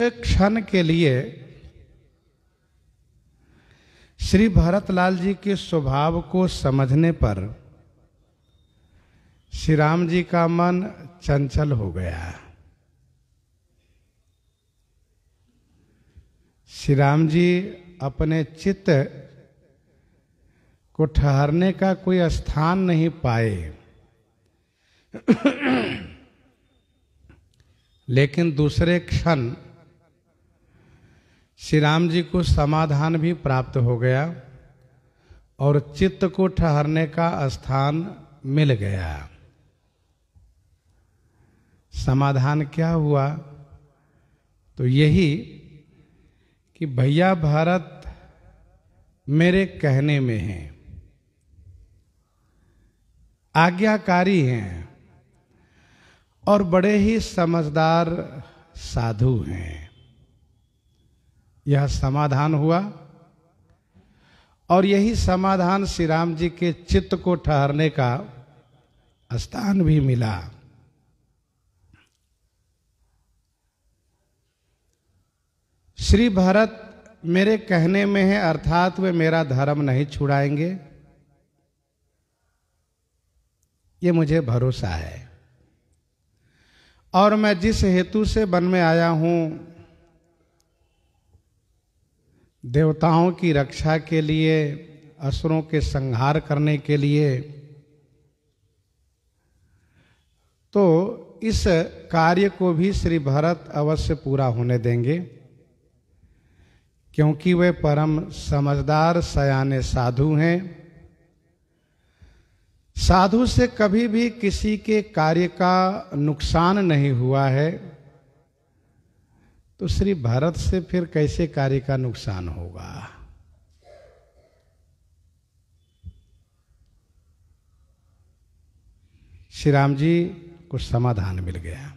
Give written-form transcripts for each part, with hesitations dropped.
एक क्षण के लिए श्री भरतलाल जी के स्वभाव को समझने पर श्री राम जी का मन चंचल हो गया। श्री राम जी अपने चित्त को ठहरने का कोई स्थान नहीं पाए, लेकिन दूसरे क्षण श्री राम जी को समाधान भी प्राप्त हो गया और चित्त को ठहरने का स्थान मिल गया। समाधान क्या हुआ? तो यही कि भैया भरत मेरे कहने में हैं, आज्ञाकारी हैं और बड़े ही समझदार साधु हैं। यह समाधान हुआ और यही समाधान श्री राम जी के चित्त को ठहरने का स्थान भी मिला। श्री भरत मेरे कहने में है, अर्थात वे मेरा धर्म नहीं छुड़ाएंगे, ये मुझे भरोसा है। और मैं जिस हेतु से वन में आया हूं, देवताओं की रक्षा के लिए, असुरों के संहार करने के लिए, तो इस कार्य को भी श्री भरत अवश्य पूरा होने देंगे, क्योंकि वे परम समझदार सयाने साधु हैं। साधु से कभी भी किसी के कार्य का नुकसान नहीं हुआ है, तो श्री भरत से फिर कैसे कार्य का नुकसान होगा? श्री राम जी को समाधान मिल गया।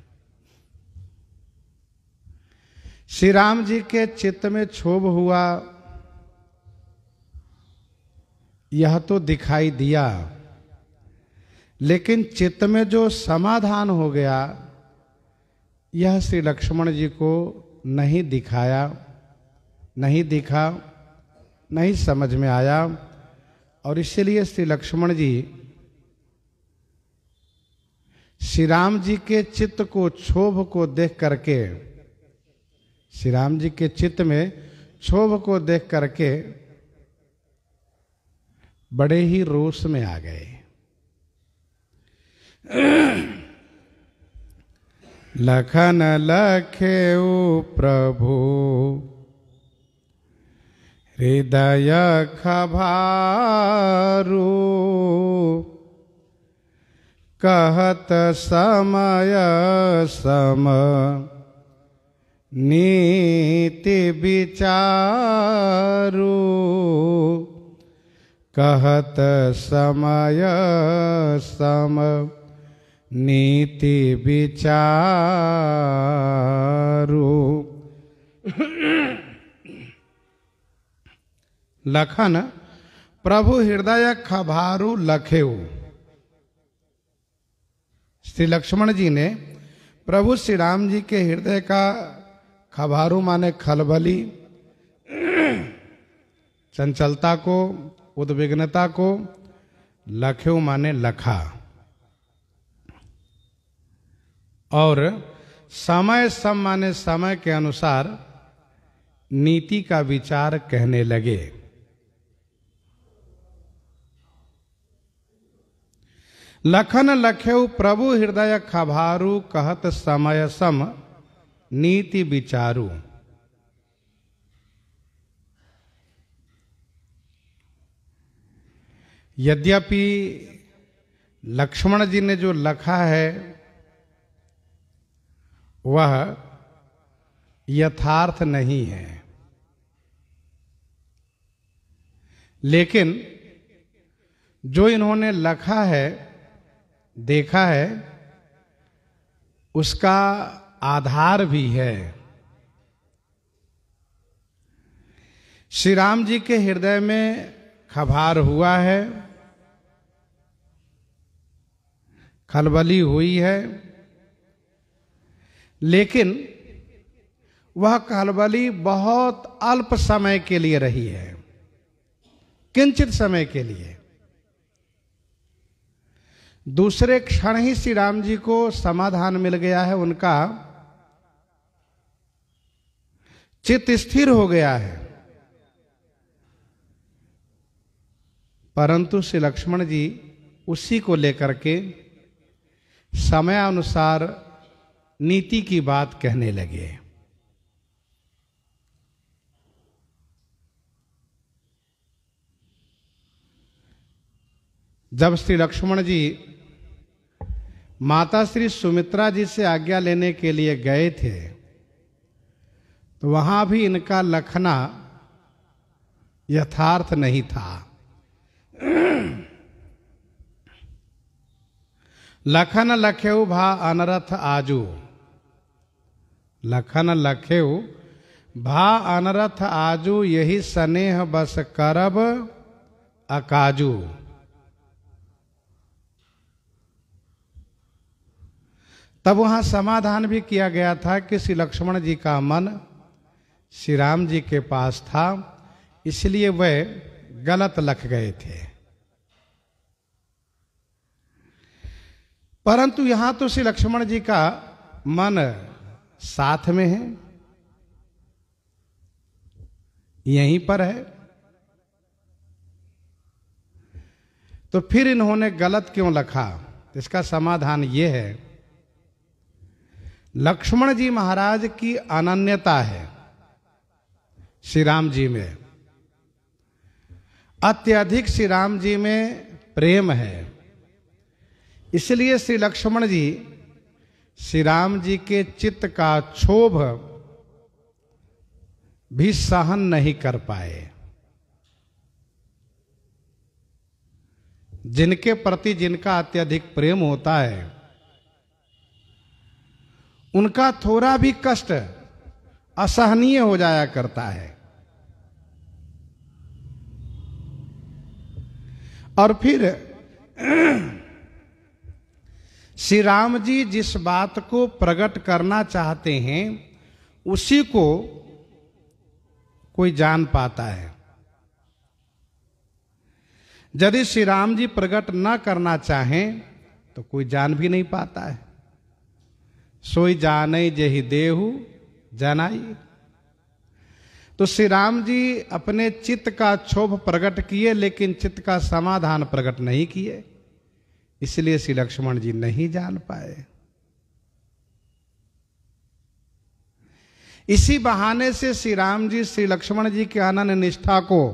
श्री राम जी के चित्त में क्षोभ हुआ, यह तो दिखाई दिया, लेकिन चित्त में जो समाधान हो गया यह श्री लक्ष्मण जी को नहीं दिखाया, नहीं दिखा, नहीं समझ में आया। और इसलिए श्री लक्ष्मण जी श्री राम जी के चित्त को, क्षोभ को देख करके, श्री राम जी के चित्त में क्षोभ को देख करके बड़े ही रोष में आ गए। लखन लखेउ प्रभु हृदय खभारू, कहत समय सम नीति विचारू, कहत समय सम नीति विचारू। लखन प्रभु हृदय खभारू लखेऊ। श्री लक्ष्मण जी ने प्रभु श्री राम जी के हृदय का खभारू माने खलबली, चंचलता को, उद्विग्नता को, लखेऊ माने लखा, और समय सम माने समय के अनुसार नीति का विचार कहने लगे। लखन लखेऊ प्रभु हृदय खभारू, कहत समय सम नीति विचारू। यद्यपि लक्ष्मण जी ने जो लखा है वह यथार्थ नहीं है, लेकिन जो इन्होंने लखा है, देखा है, उसका आधार भी है। श्री राम जी के हृदय में खभार हुआ है, खलबली हुई है, लेकिन वह खलबली बहुत अल्प समय के लिए रही है, किंचित समय के लिए। दूसरे क्षण ही श्री राम जी को समाधान मिल गया है, उनका चित्त स्थिर हो गया है। परंतु श्री लक्ष्मण जी उसी को लेकर के समयानुसार नीति की बात कहने लगे। जब श्री लक्ष्मण जी माता श्री सुमित्रा जी से आज्ञा लेने के लिए गए थे, तो वहां भी इनका लखना यथार्थ नहीं था। लखन लखेऊ भा अनरथ आजू, लखन लखेऊ भा अनरथ आजू, यही स्नेह बस करब अकाजू। तब वहां समाधान भी किया गया था कि श्री लक्ष्मण जी का मन श्री राम जी के पास था, इसलिए वह गलत लख गए थे। परंतु यहां तो श्री लक्ष्मण जी का मन साथ में है, यहीं पर है, तो फिर इन्होंने गलत क्यों लखा? इसका समाधान यह है, लक्ष्मण जी महाराज की अनन्यता है श्री राम जी में, अत्यधिक श्री राम जी में प्रेम है, इसलिए श्री लक्ष्मण जी श्री राम जी के चित्त का क्षोभ भी सहन नहीं कर पाए। जिनके प्रति जिनका अत्यधिक प्रेम होता है, उनका थोड़ा भी कष्ट असहनीय हो जाया करता है। और फिर श्री राम जी जिस बात को प्रकट करना चाहते हैं उसी को कोई जान पाता है। यदि श्री राम जी प्रकट न करना चाहें तो कोई जान भी नहीं पाता है। सोई जाने जेहि देहु जनाई। तो श्री राम जी अपने चित्त का क्षोभ प्रकट किए, लेकिन चित्त का समाधान प्रकट नहीं किए, इसलिए श्री लक्ष्मण जी नहीं जान पाए। इसी बहाने से श्री राम जी श्री लक्ष्मण जी के अनन्य निष्ठा को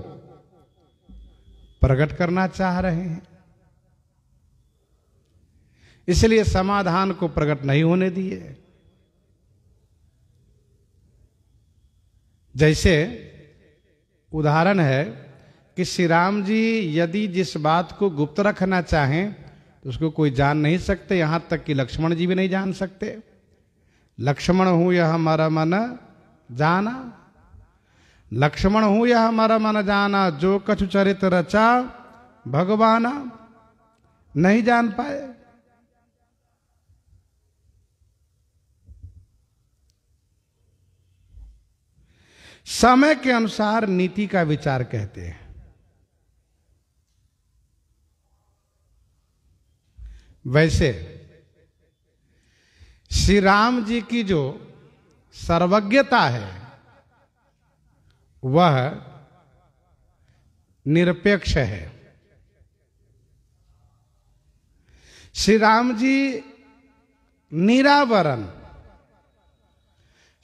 प्रकट करना चाह रहे हैं, इसलिए समाधान को प्रकट नहीं होने दिए। जैसे उदाहरण है कि श्री राम जी यदि जिस बात को गुप्त रखना चाहें तो उसको कोई जान नहीं सकते, यहां तक कि लक्ष्मण जी भी नहीं जान सकते। लक्ष्मण हूं यह हमारा मन जाना, लक्ष्मण हूं यह हमारा मन जाना, जो कछु चरित रचा भगवाना। नहीं जान पाए। समय के अनुसार नीति का विचार कहते हैं। वैसे श्री राम जी की जो सर्वज्ञता है वह निरपेक्ष है। श्री राम जी निरावरण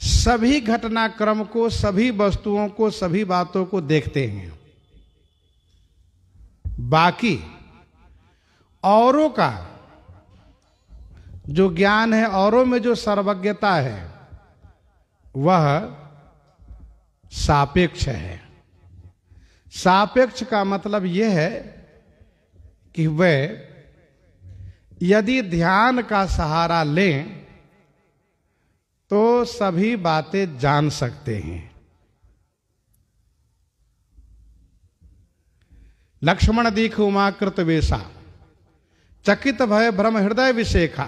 सभी घटनाक्रम को, सभी वस्तुओं को, सभी बातों को देखते हैं। बाकी औरों का जो ज्ञान है, औरों में जो सर्वज्ञता है वह सापेक्ष है। सापेक्ष का मतलब यह है कि वह यदि ध्यान का सहारा लें तो सभी बातें जान सकते हैं। लक्ष्मण दीख उमाकृत वेशा, चकित भय भ्रम हृदय विशेखा।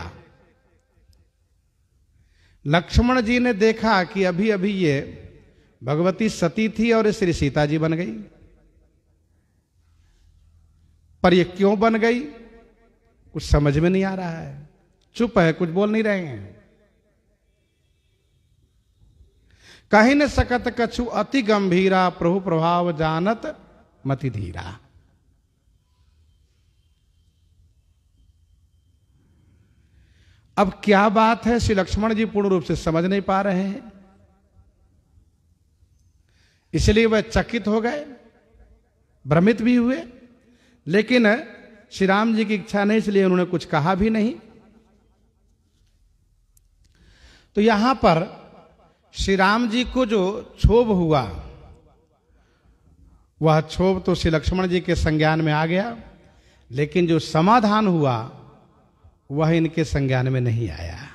लक्ष्मण जी ने देखा कि अभी अभी ये भगवती सती थी और श्री सीता जी बन गई, पर ये क्यों बन गई कुछ समझ में नहीं आ रहा है, चुप है, कुछ बोल नहीं रहे हैं। कहीं न सकत कछु अति गंभीरा, प्रभु प्रभाव जानत मति धीरा। अब क्या बात है, श्री लक्ष्मण जी पूर्ण रूप से समझ नहीं पा रहे हैं, इसलिए वह चकित हो गए, भ्रमित भी हुए, लेकिन श्री राम जी की इच्छा नहीं, इसलिए उन्होंने कुछ कहा भी नहीं। तो यहां पर श्री राम जी को जो क्षोभ हुआ, वह क्षोभ तो श्री लक्ष्मण जी के संज्ञान में आ गया, लेकिन जो समाधान हुआ वह इनके संज्ञान में नहीं आया।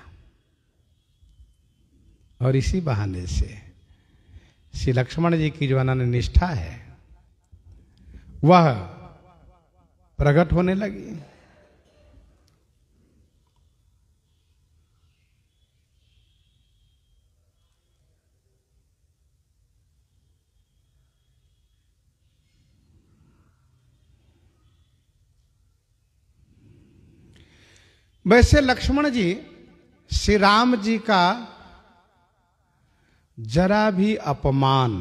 और इसी बहाने से श्री लक्ष्मण जी की जो अनन्य निष्ठा है वह प्रकट होने लगी। वैसे लक्ष्मण जी श्री राम जी का जरा भी अपमान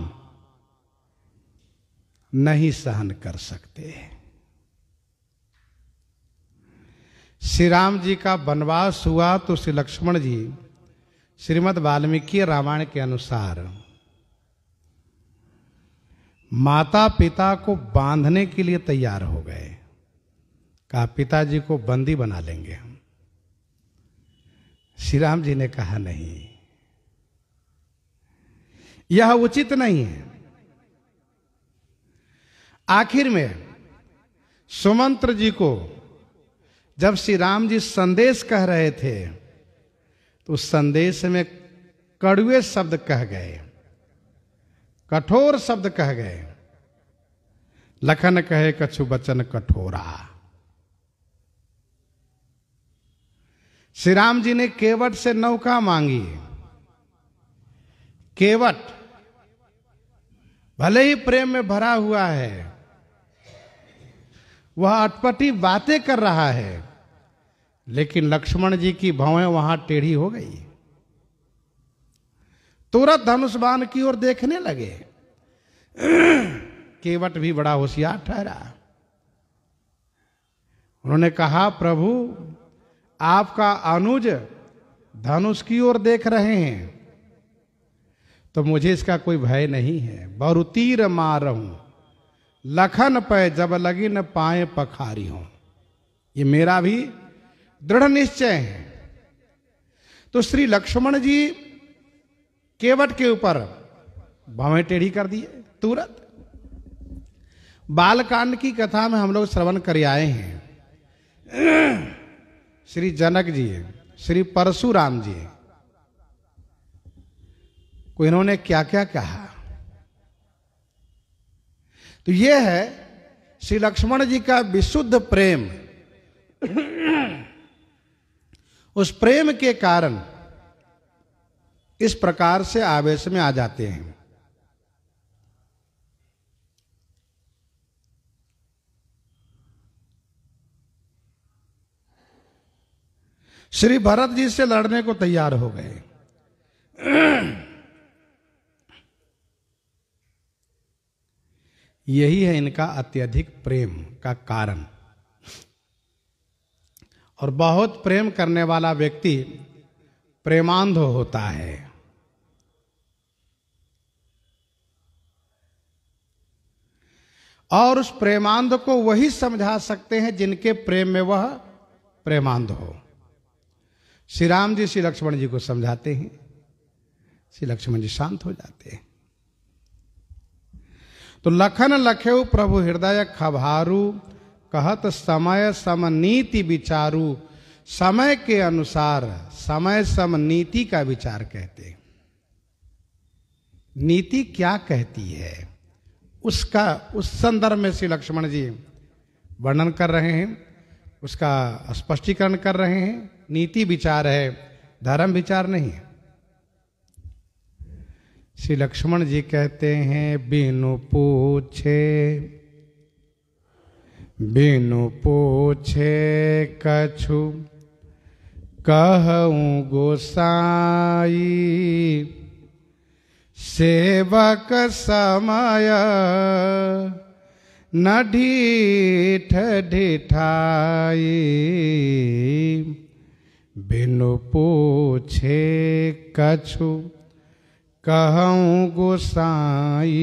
नहीं सहन कर सकते। श्री राम जी का वनवास हुआ तो श्री लक्ष्मण जी श्रीमद् वाल्मीकि रामायण के अनुसार माता पिता को बांधने के लिए तैयार हो गए। कहा पिताजी को बंदी बना लेंगे हम। श्री राम जी ने कहा नहीं, यह उचित नहीं है। आखिर में सुमंत्र जी को जब श्री राम जी संदेश कह रहे थे तो उस संदेश में कड़वे शब्द कह गए, कठोर शब्द कह गए। लखन कहे कछु बचन कठोरा। श्री राम जी ने केवट से नौका मांगी। केवट भले ही प्रेम में भरा हुआ है, वह अटपटी बातें कर रहा है, लेकिन लक्ष्मण जी की भौएं वहां टेढ़ी हो गई। तुरंत धनुष बाण की ओर देखने लगे। केवट भी बड़ा होशियार ठहरा। उन्होंने कहा प्रभु आपका अनुज धनुष की ओर देख रहे हैं तो मुझे इसका कोई भय नहीं है। बहु तीर मारहूं लखन पे जब लगी न पाए पखारी हूं, ये मेरा भी दृढ़ निश्चय है। तो श्री लक्ष्मण जी केवट के ऊपर भवें टेढ़ी कर दिए तुरंत। बालकांड की कथा में हम लोग श्रवण कर आए हैं। श्री जनक जी, श्री परशुराम जी को इन्होंने क्या क्या कहा। तो यह है श्री लक्ष्मण जी का विशुद्ध प्रेम। उस प्रेम के कारण इस प्रकार से आवेश में आ जाते हैं। श्री भरत जी से लड़ने को तैयार हो गए। यही है इनका अत्यधिक प्रेम का कारण। और बहुत प्रेम करने वाला व्यक्ति प्रेमांध होता है। और उस प्रेमांध को वही समझा सकते हैं जिनके प्रेम में वह प्रेमांध हो। श्री राम जी श्री लक्ष्मण जी को समझाते हैं, श्री लक्ष्मण जी शांत हो जाते हैं। तो लखन लखेऊ प्रभु हृदय खभारू, कहत समय सम नीति विचारू। समय के अनुसार समय सम नीति का विचार कहते हैं। नीति क्या कहती है उसका उस संदर्भ में श्री लक्ष्मण जी वर्णन कर रहे हैं, उसका स्पष्टीकरण कर रहे हैं। नीति विचार है, धर्म विचार नहीं है। श्री लक्ष्मण जी कहते हैं, बिनु पूछे कछु कहूँ गोसाई, सेवक समय न ढीठ ढिठाई। बिनु पूछे कछु कहूँ गोसाई।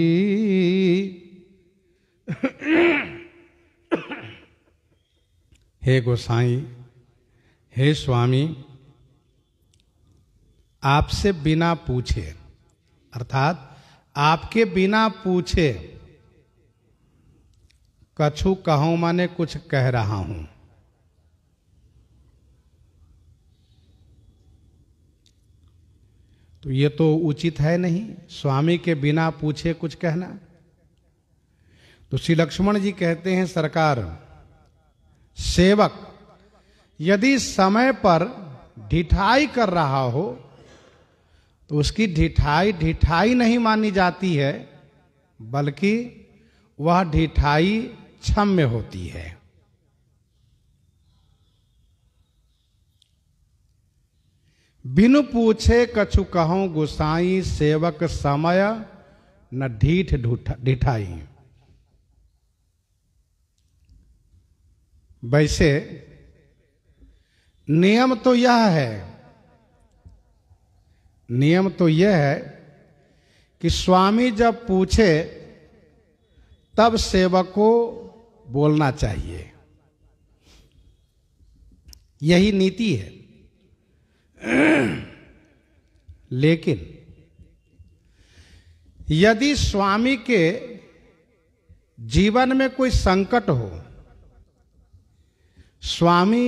हे गोसाई, हे स्वामी, आपसे बिना पूछे, अर्थात आपके बिना पूछे, कछु कहूं माने कुछ कह रहा हूं। तो ये तो उचित है नहीं, स्वामी के बिना पूछे कुछ कहना। तो श्री लक्ष्मण जी कहते हैं, सरकार, सेवक यदि समय पर ढिठाई कर रहा हो तो उसकी ढिठाई नहीं मानी जाती है, बल्कि वह ढिठाई क्षम्य होती है। बिनु पूछे कछु कहूं गोसाई, सेवक समय न ढीठ ढिठाई। वैसे नियम तो यह है कि स्वामी जब पूछे तब सेवक को बोलना चाहिए, यही नीति है। लेकिन यदि स्वामी के जीवन में कोई संकट हो, स्वामी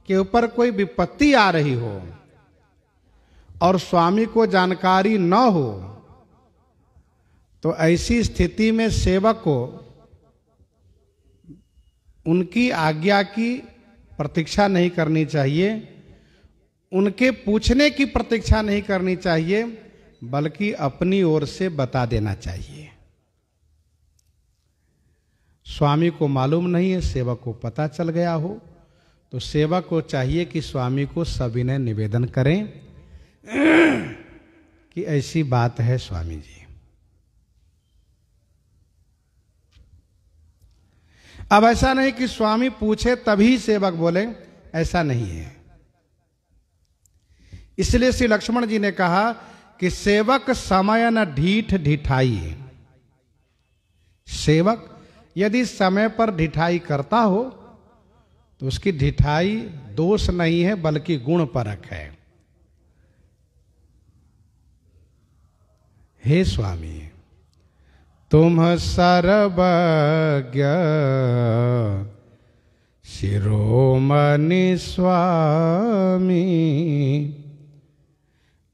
के ऊपर कोई विपत्ति आ रही हो और स्वामी को जानकारी न हो, तो ऐसी स्थिति में सेवक को उनकी आज्ञा की प्रतीक्षा नहीं करनी चाहिए, उनके पूछने की प्रतीक्षा नहीं करनी चाहिए, बल्कि अपनी ओर से बता देना चाहिए। स्वामी को मालूम नहीं है, सेवक को पता चल गया हो, तो सेवक को चाहिए कि स्वामी को सविनय निवेदन करें कि ऐसी बात है स्वामी जी। अब ऐसा नहीं कि स्वामी पूछे तभी सेवक बोले, ऐसा नहीं है। इसलिए श्री लक्ष्मण जी ने कहा कि सेवक समय न ढीठ ढिठाई। सेवक यदि समय पर ढिठाई करता हो तो उसकी ढिठाई दोष नहीं है, बल्कि गुण परक है। हे स्वामी, तुम सर्वज्ञ शिरोमणि स्वामी,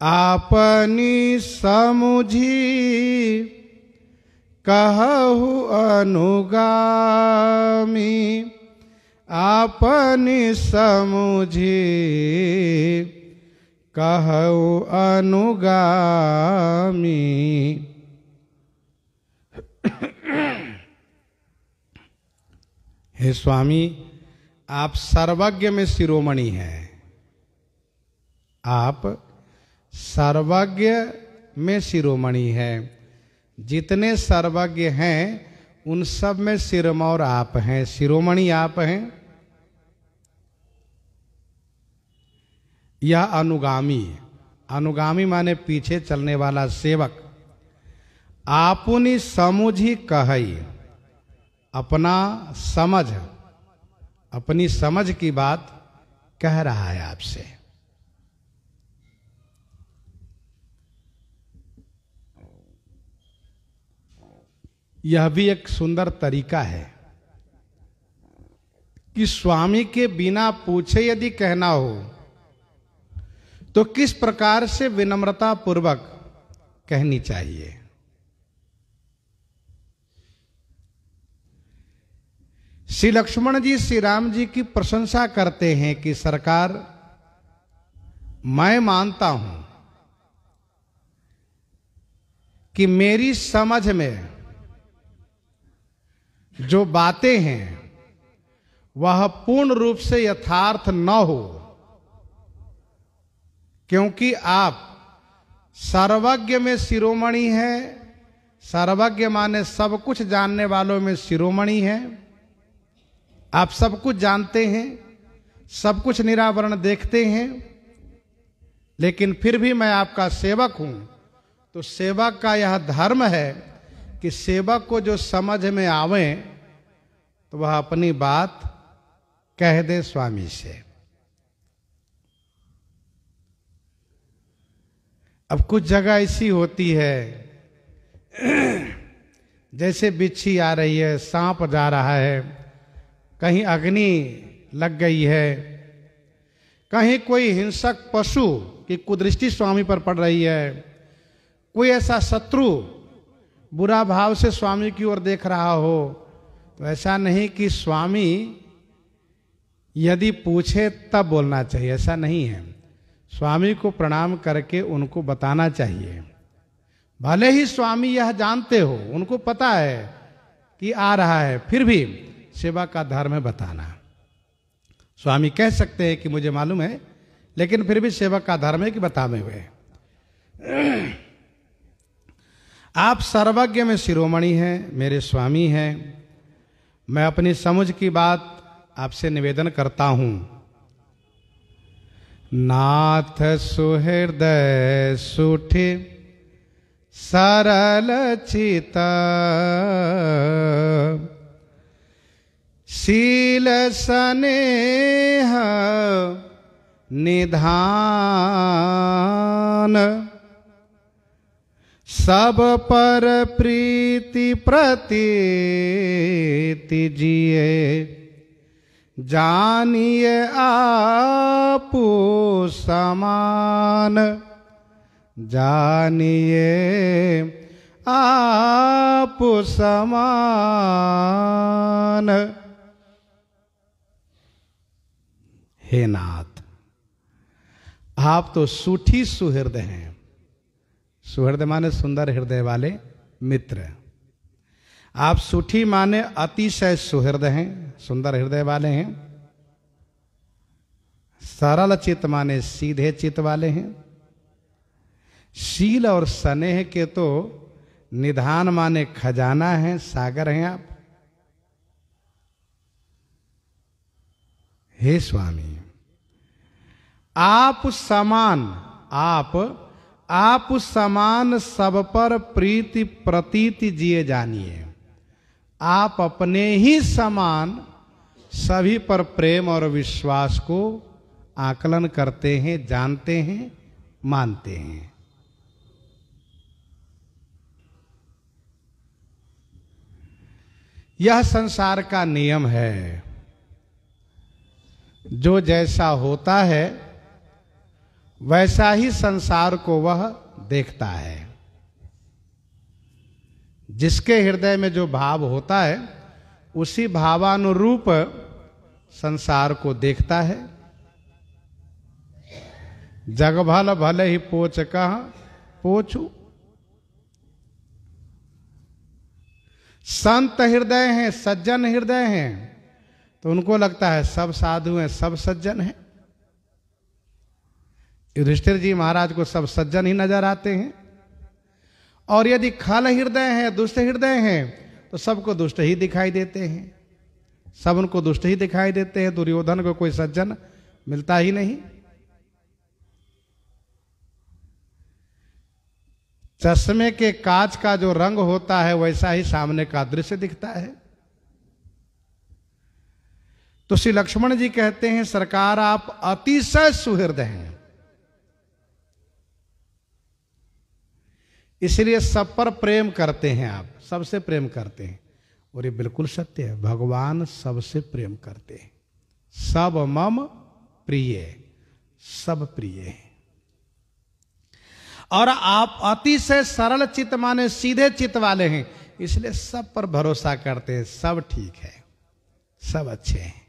आपनी समुझी कहु अनुगामी, आपनी समुझी कहु अनुगामी। हे स्वामी, आप सर्वज्ञ में शिरोमणि हैं। आप सर्वज्ञ में शिरोमणि है। जितने सर्वज्ञ हैं उन सब में सिरमौर आप हैं, शिरोमणि आप हैं। यह अनुगामी माने पीछे चलने वाला सेवक। आपुनी समुझी कहई, अपना समझ, अपनी समझ की बात कह रहा है आपसे। यह भी एक सुंदर तरीका है कि स्वामी के बिना पूछे यदि कहना हो तो किस प्रकार से विनम्रता पूर्वक कहनी चाहिए। श्री लक्ष्मण जी श्री राम जी की प्रशंसा करते हैं कि सरकार, मैं मानता हूं कि मेरी समझ में जो बातें हैं वह पूर्ण रूप से यथार्थ न हो, क्योंकि आप सर्वज्ञ में शिरोमणि हैं। सर्वज्ञ माने सब कुछ जानने वालों में शिरोमणि हैं। आप सब कुछ जानते हैं, सब कुछ निरावरण देखते हैं, लेकिन फिर भी मैं आपका सेवक हूं। तो सेवक का यह धर्म है कि सेवक को जो समझ में आवे तो वह अपनी बात कह दे स्वामी से। अब कुछ जगह ऐसी होती है जैसे बिच्छी आ रही है, सांप जा रहा है, कहीं अग्नि लग गई है, कहीं कोई हिंसक पशु की कुदृष्टि स्वामी पर पड़ रही है, कोई ऐसा शत्रु बुरा भाव से स्वामी की ओर देख रहा हो, तो ऐसा नहीं कि स्वामी यदि पूछे तब बोलना चाहिए, ऐसा नहीं है। स्वामी को प्रणाम करके उनको बताना चाहिए। भले ही स्वामी यह जानते हो, उनको पता है कि आ रहा है, फिर भी सेवा का धर्म है बताना। स्वामी कह सकते हैं कि मुझे मालूम है, लेकिन फिर भी सेवक का धर्म है कि बतावे हुए। आप सर्वज्ञ में शिरोमणि हैं, मेरे स्वामी हैं। मैं अपनी समझ की बात आपसे निवेदन करता हूं। नाथ सुहृदय सुठे सरल चित, शील स्नेह निधान, सब पर प्रीति प्रतीति जिए, जानिए आपू समान, जानिए आपू समान। हे नाथ, आप तो सूठी सुहृदय हैं। सुहृदय माने सुंदर हृदय वाले मित्र। आप सूठी माने अतिशय सुहृदय हैं, सुंदर हृदय वाले हैं। सरल चित्त माने सीधे चित्त वाले हैं। शील और स्नेह के तो निधान माने खजाना है, सागर हैं आप। हे स्वामी, आप समान, आप समान सब पर प्रीति प्रतीति जिए जानिए। आप अपने ही समान सभी पर प्रेम और विश्वास को आकलन करते हैं, जानते हैं, मानते हैं। यह संसार का नियम है। जो जैसा होता है वैसा ही संसार को वह देखता है। जिसके हृदय में जो भाव होता है उसी भावानुरूप संसार को देखता है। जग भल भले ही पोच कह पोछू। संत हृदय हैं, सज्जन हृदय हैं, तो उनको लगता है सब साधु हैं, सब सज्जन हैं। युधिष्ठिर जी महाराज को सब सज्जन ही नजर आते हैं। और यदि खल हृदय हैं, दुष्ट हृदय हैं, तो सबको दुष्ट ही दिखाई देते हैं। सब उनको दुष्ट ही दिखाई देते हैं। दुर्योधन को कोई सज्जन मिलता ही नहीं। चश्मे के कांच का जो रंग होता है वैसा ही सामने का दृश्य दिखता है। तो श्री लक्ष्मण जी कहते हैं, सरकार आप अतिशय सुहृदय हैं, इसलिए सब पर प्रेम करते हैं। आप सबसे प्रेम करते हैं। और ये बिल्कुल सत्य है। भगवान सबसे प्रेम करते हैं। सब मम प्रिय, सब प्रिय हैं। और आप अतिशय सरल चित्त माने सीधे चित्त वाले हैं, इसलिए सब पर भरोसा करते हैं। सब ठीक है, सब अच्छे हैं।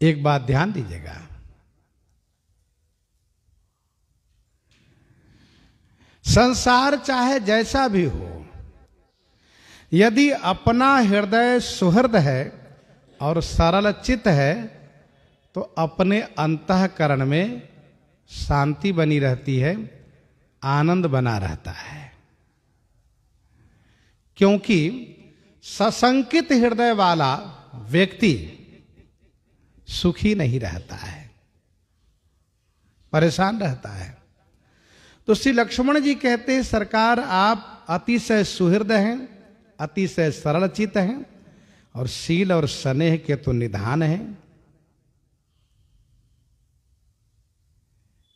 एक बात ध्यान दीजिएगा, संसार चाहे जैसा भी हो, यदि अपना हृदय सुहृद है और सरल चित्त है तो अपने अंतःकरण में शांति बनी रहती है, आनंद बना रहता है। क्योंकि सशंकित हृदय वाला व्यक्ति सुखी नहीं रहता है, परेशान रहता है। तो श्री लक्ष्मण जी कहते हैं, सरकार आप अतिशय सुहृद हैं, अतिशय सरल चित्त हैं और शील और स्नेह के तो निधान हैं।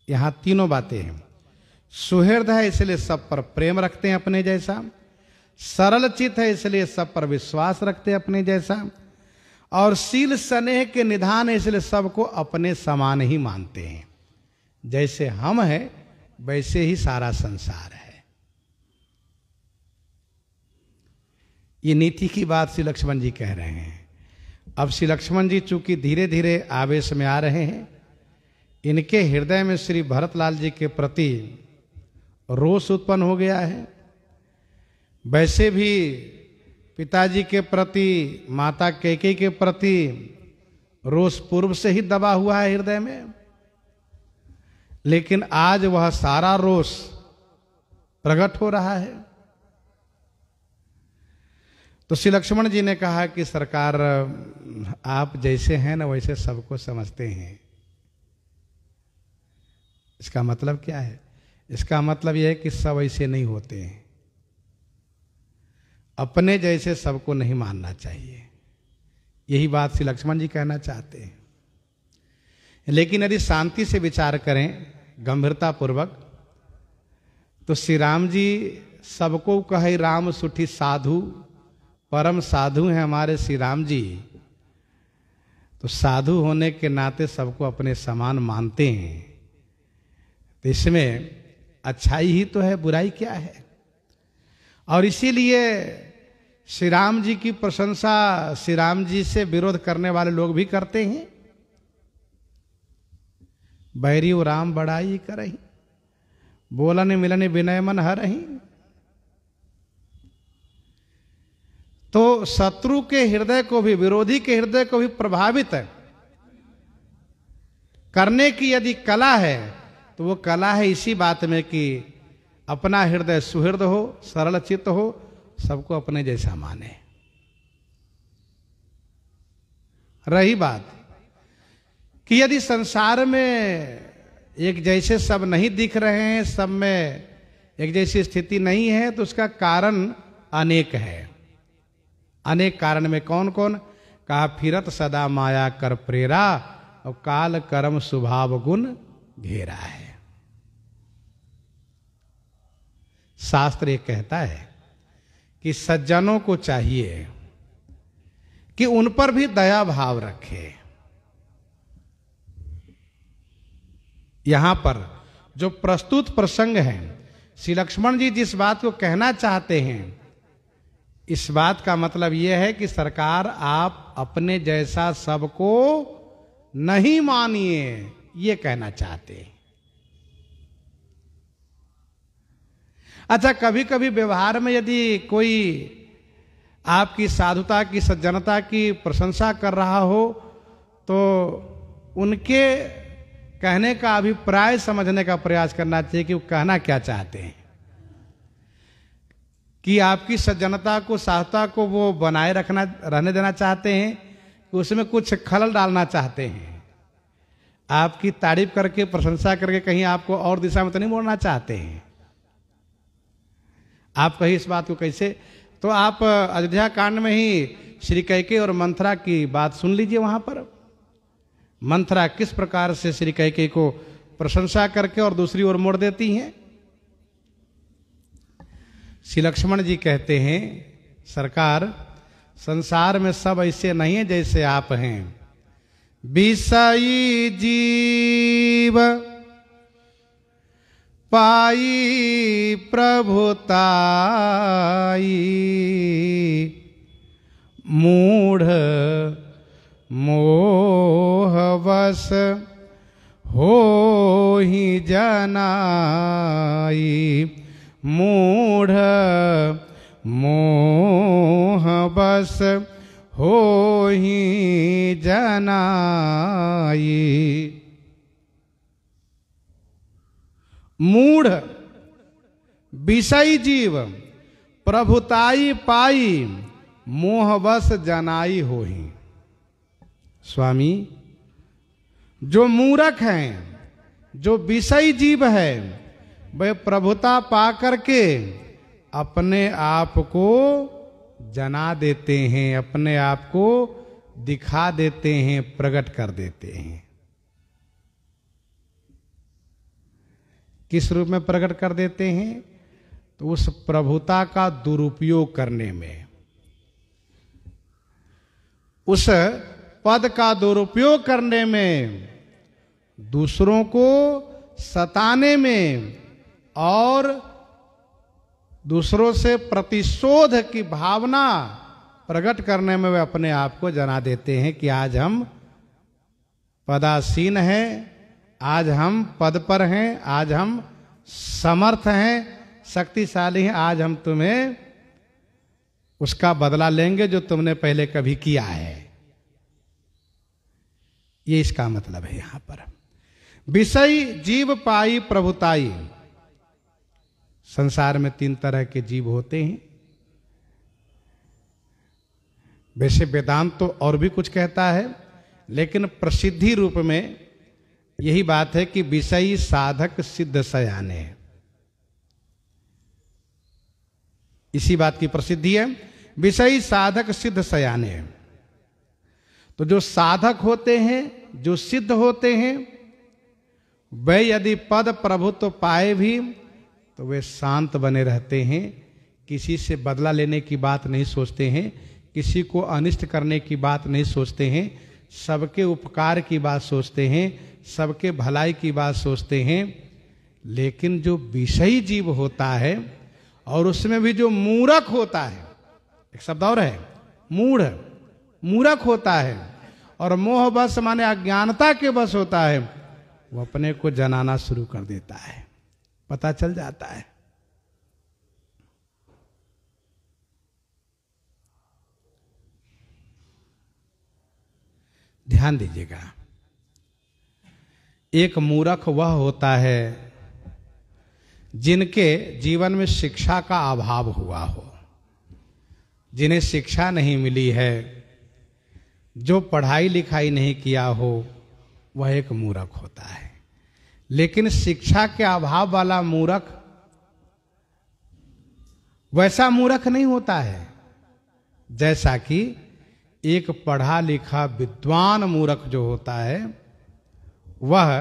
यहां तीनों बातें हैं। सुहृद है इसलिए सब पर प्रेम रखते हैं अपने जैसा, सरल चित्त है इसलिए सब पर विश्वास रखते हैं अपने जैसा, और शील स्नेह के निधान है इसलिए सबको अपने समान ही मानते हैं। जैसे हम हैं वैसे ही सारा संसार है। ये नीति की बात श्री लक्ष्मण जी कह रहे हैं। अब श्री लक्ष्मण जी चूंकि धीरे धीरे आवेश में आ रहे हैं, इनके हृदय में श्री भरतलाल जी के प्रति रोष उत्पन्न हो गया है। वैसे भी पिताजी के प्रति, माता कैकेयी के प्रति रोष पूर्व से ही दबा हुआ है हृदय में, लेकिन आज वह सारा रोष प्रकट हो रहा है। तो श्री लक्ष्मण जी ने कहा कि सरकार आप जैसे हैं ना वैसे सबको समझते हैं। इसका मतलब क्या है? इसका मतलब यह है कि सब ऐसे नहीं होते हैं, अपने जैसे सबको नहीं मानना चाहिए। यही बात श्री लक्ष्मण जी कहना चाहते हैं। लेकिन यदि शांति से विचार करें, गंभीरता पूर्वक, तो श्री राम जी सबको कहे राम सुठी साधु, परम साधु हैं हमारे श्री राम जी। तो साधु होने के नाते सबको अपने समान मानते हैं। तो इसमें अच्छाई ही तो है, बुराई क्या है? और इसीलिए श्री राम जी की प्रशंसा श्री राम जी से विरोध करने वाले लोग भी करते हैं। बैरी राम बड़ाई करही, बोलन मिलन विनय मन हरही। तो शत्रु के हृदय को भी, विरोधी के हृदय को भी प्रभावित करने की यदि कला है तो वो कला है इसी बात में कि अपना हृदय सुहृद हो, सरल चित्त हो, सबको अपने जैसा माने। रही बात कि यदि संसार में एक जैसे सब नहीं दिख रहे हैं, सब में एक जैसी स्थिति नहीं है, तो उसका कारण अनेक है। अनेक कारण में कौन कौन? कहा फिरत सदा माया कर प्रेरा और काल कर्म स्वभाव गुण घेरा है। शास्त्र ये कहता है कि सज्जनों को चाहिए कि उन पर भी दया भाव रखे। यहां पर जो प्रस्तुत प्रसंग है, श्री लक्ष्मण जी जिस बात को कहना चाहते हैं, इस बात का मतलब यह है कि सरकार आप अपने जैसा सबको नहीं मानिए, ये कहना चाहते हैं। अच्छा, कभी कभी व्यवहार में यदि कोई आपकी साधुता की, सज्जनता की प्रशंसा कर रहा हो तो उनके कहने का अभिप्राय समझने का प्रयास करना चाहिए कि वो कहना क्या चाहते हैं। कि आपकी सज्जनता को, साधुता को वो बनाए रहने देना चाहते हैं कि उसमें कुछ खलल डालना चाहते हैं। आपकी तारीफ करके, प्रशंसा करके कहीं आपको और दिशा में तो नहीं मोड़ना चाहते हैं। आप कहीं इस बात को कैसे, तो आप अयोध्या कांड में ही श्री कैकेयी और मंथरा की बात सुन लीजिए। वहां पर मंथरा किस प्रकार से श्री कैकेयी को प्रशंसा करके और दूसरी ओर मोड़ देती हैं। श्री लक्ष्मण जी कहते हैं, सरकार संसार में सब ऐसे नहीं है जैसे आप हैं। विषयी जीव पाई प्रभुताई, मूढ़ मोहवश हो ही जनाई। मूढ़ मोह बस होहि जनाई। मूढ़ विषय जीव प्रभुताई पाई मोहवश जनाई होहि। स्वामी, जो मूर्ख हैं, जो विषय जीव है, वे प्रभुता पा करके अपने आप को जना देते हैं, अपने आप को दिखा देते हैं, प्रकट कर देते हैं। किस रूप में प्रकट कर देते हैं? तो उस प्रभुता का दुरुपयोग करने में, उस पद का दुरुपयोग करने में, दूसरों को सताने में और दूसरों से प्रतिशोध की भावना प्रकट करने में वे अपने आप को जना देते हैं कि आज हम पदासीन हैं, आज हम पद पर हैं, आज हम समर्थ हैं, शक्तिशाली हैं, आज हम तुम्हें उसका बदला लेंगे जो तुमने पहले कभी किया है। ये इसका मतलब है यहां पर। विषय जीव पाई प्रभुताई। संसार में 3 तरह के जीव होते हैं। वैसे वेदांत तो और भी कुछ कहता है, लेकिन प्रसिद्धि रूप में यही बात है कि विषयी साधक सिद्ध सयाने। इसी बात की प्रसिद्धि है, विषयी साधक सिद्ध सयाने। तो जो साधक होते हैं, जो सिद्ध होते हैं, वे यदि पद प्रभुत्व पाए भी तो वे शांत बने रहते हैं, किसी से बदला लेने की बात नहीं सोचते हैं, किसी को अनिष्ट करने की बात नहीं सोचते हैं, सबके उपकार की बात सोचते हैं, सबके भलाई की बात सोचते हैं। लेकिन जो विषयी जीव होता है और उसमें भी जो मूर्ख होता है, एक शब्द और है मूढ़, मूर्ख होता है और मोह बस माने अज्ञानता के बस होता है, वो अपने को जनाना शुरू कर देता है, पता चल जाता है। ध्यान दीजिएगा, एक मूर्ख वह होता है जिनके जीवन में शिक्षा का अभाव हुआ हो, जिन्हें शिक्षा नहीं मिली है, जो पढ़ाई लिखाई नहीं किया हो, वह एक मूर्ख होता है। लेकिन शिक्षा के अभाव वाला मूर्ख वैसा मूर्ख नहीं होता है जैसा कि एक पढ़ा लिखा विद्वान मूर्ख जो होता है वह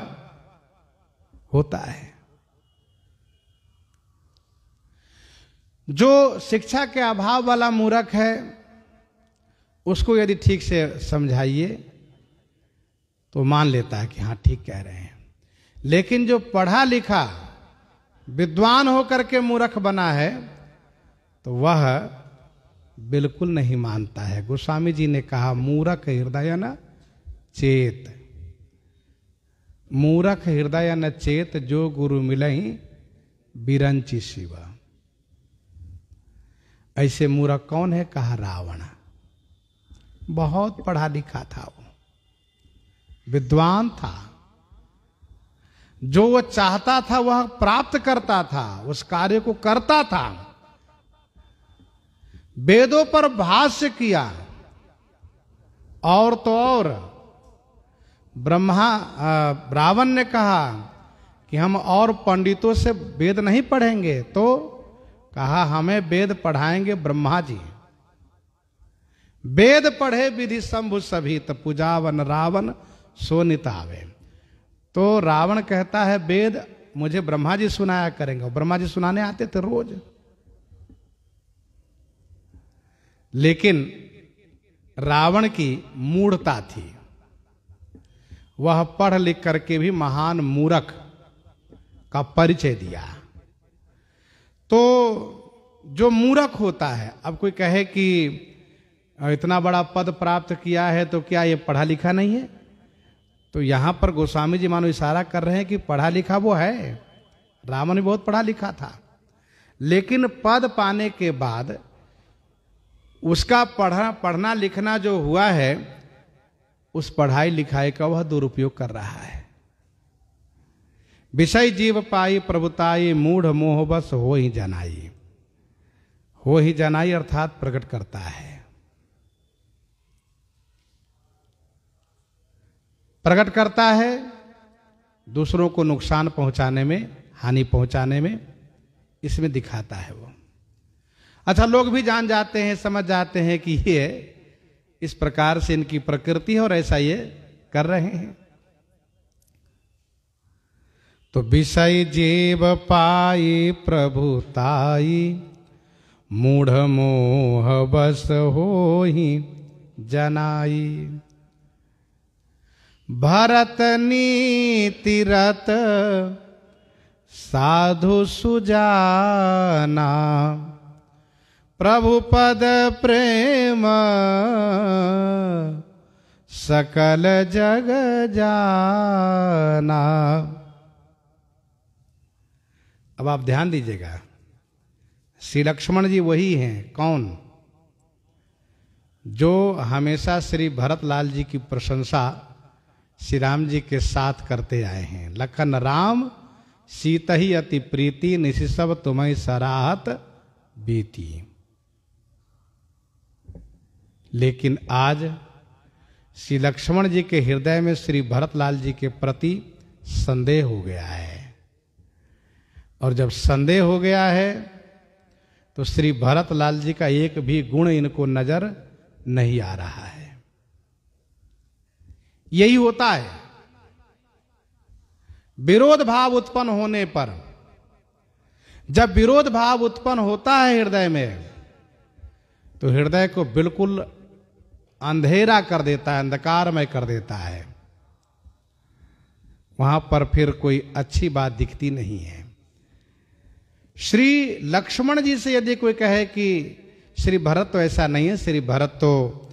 होता है। जो शिक्षा के अभाव वाला मूर्ख है उसको यदि ठीक से समझाइए तो मान लेता है कि हाँ ठीक कह रहे हैं। लेकिन जो पढ़ा लिखा विद्वान होकर के मूर्ख बना है तो वह बिल्कुल नहीं मानता है। गोस्वामी जी ने कहा मूर्ख हृदय न चेत, मूर्ख हृदय न चेत, जो गुरु मिलहि बिरंची शिव। ऐसे मूर्ख कौन है? कहा रावण। बहुत पढ़ा लिखा था, वो विद्वान था, जो वह चाहता था वह प्राप्त करता था, उस कार्य को करता था। वेदों पर भाष्य किया और तो और रावण ने कहा कि हम और पंडितों से वेद नहीं पढ़ेंगे, तो कहा हमें वेद पढ़ाएंगे ब्रह्मा जी। वेद पढ़े विधि शंभु सभी, तो पूजावन रावण सो नितावे। तो रावण कहता है वेद मुझे ब्रह्मा जी सुनाया करेंगे, ब्रह्मा जी सुनाने आते थे रोज। लेकिन रावण की मूढ़ता थी, वह पढ़ लिख करके भी महान मूर्ख का परिचय दिया। तो जो मूर्ख होता है, अब कोई कहे कि इतना बड़ा पद प्राप्त किया है तो क्या ये पढ़ा लिखा नहीं है? तो यहां पर गोस्वामी जी मानो इशारा कर रहे हैं कि पढ़ा लिखा वो है, रावण भी बहुत पढ़ा लिखा था, लेकिन पद पाने के बाद उसका पढ़ना लिखना जो हुआ है, उस पढ़ाई लिखाई का वह दुरुपयोग कर रहा है। विषय जीव पाई प्रभुताई, मूढ़ मोह बस हो ही जनाई। हो ही जनाई अर्थात प्रकट करता है, प्रकट करता है दूसरों को नुकसान पहुंचाने में, हानि पहुंचाने में, इसमें दिखाता है वो। अच्छा, लोग भी जान जाते हैं, समझ जाते हैं कि ये इस प्रकार से इनकी प्रकृति है और ऐसा ये कर रहे हैं। तो विषय जीव पाई प्रभुताई, मूढ़ मोह बस हो ही जनाई। भरत नीति रत साधु सुजाना, प्रभु पद प्रेम सकल जग जाना। अब आप ध्यान दीजिएगा, श्री लक्ष्मण जी वही हैं। कौन? जो हमेशा श्री भरतलाल जी की प्रशंसा श्री राम जी के साथ करते आए हैं। लखन राम सीत ही अति प्रीति, निशि सब तुम्हें सराहत बीती। लेकिन आज श्री लक्ष्मण जी के हृदय में श्री भरतलाल जी के प्रति संदेह हो गया है, और जब संदेह हो गया है तो श्री भरतलाल जी का एक भी गुण इनको नजर नहीं आ रहा है। यही होता है, विरोध भाव उत्पन्न होने पर, जब विरोध भाव उत्पन्न होता है हृदय में, तो हृदय को बिल्कुल अंधेरा कर देता है, अंधकारमय कर देता है। वहां पर फिर कोई अच्छी बात दिखती नहीं है। श्री लक्ष्मण जी से यदि कोई कहे कि श्री भरत तो ऐसा नहीं है, श्री भरत तो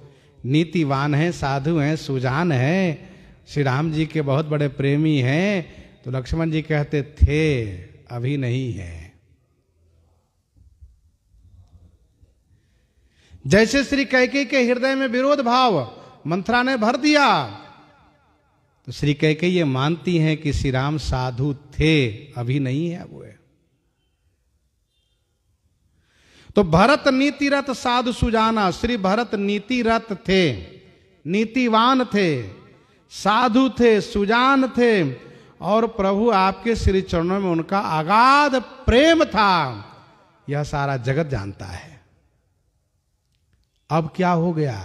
नीतिवान हैं, साधु हैं, सुजान हैं, श्री राम जी के बहुत बड़े प्रेमी हैं, तो लक्ष्मण जी कहते थे, अभी नहीं है। जैसे श्री कैकेयी के हृदय में विरोध भाव मंथरा ने भर दिया, तो श्री कैकेयी ये मानती हैं कि श्री राम साधु थे, अभी नहीं है वो। तो भरत नीति रत साधु सुजाना, श्री भरत नीति रत थे, नीतिवान थे, साधु थे, सुजान थे, और प्रभु आपके श्री चरणों में उनका अगाध प्रेम था, यह सारा जगत जानता है। अब क्या हो गया?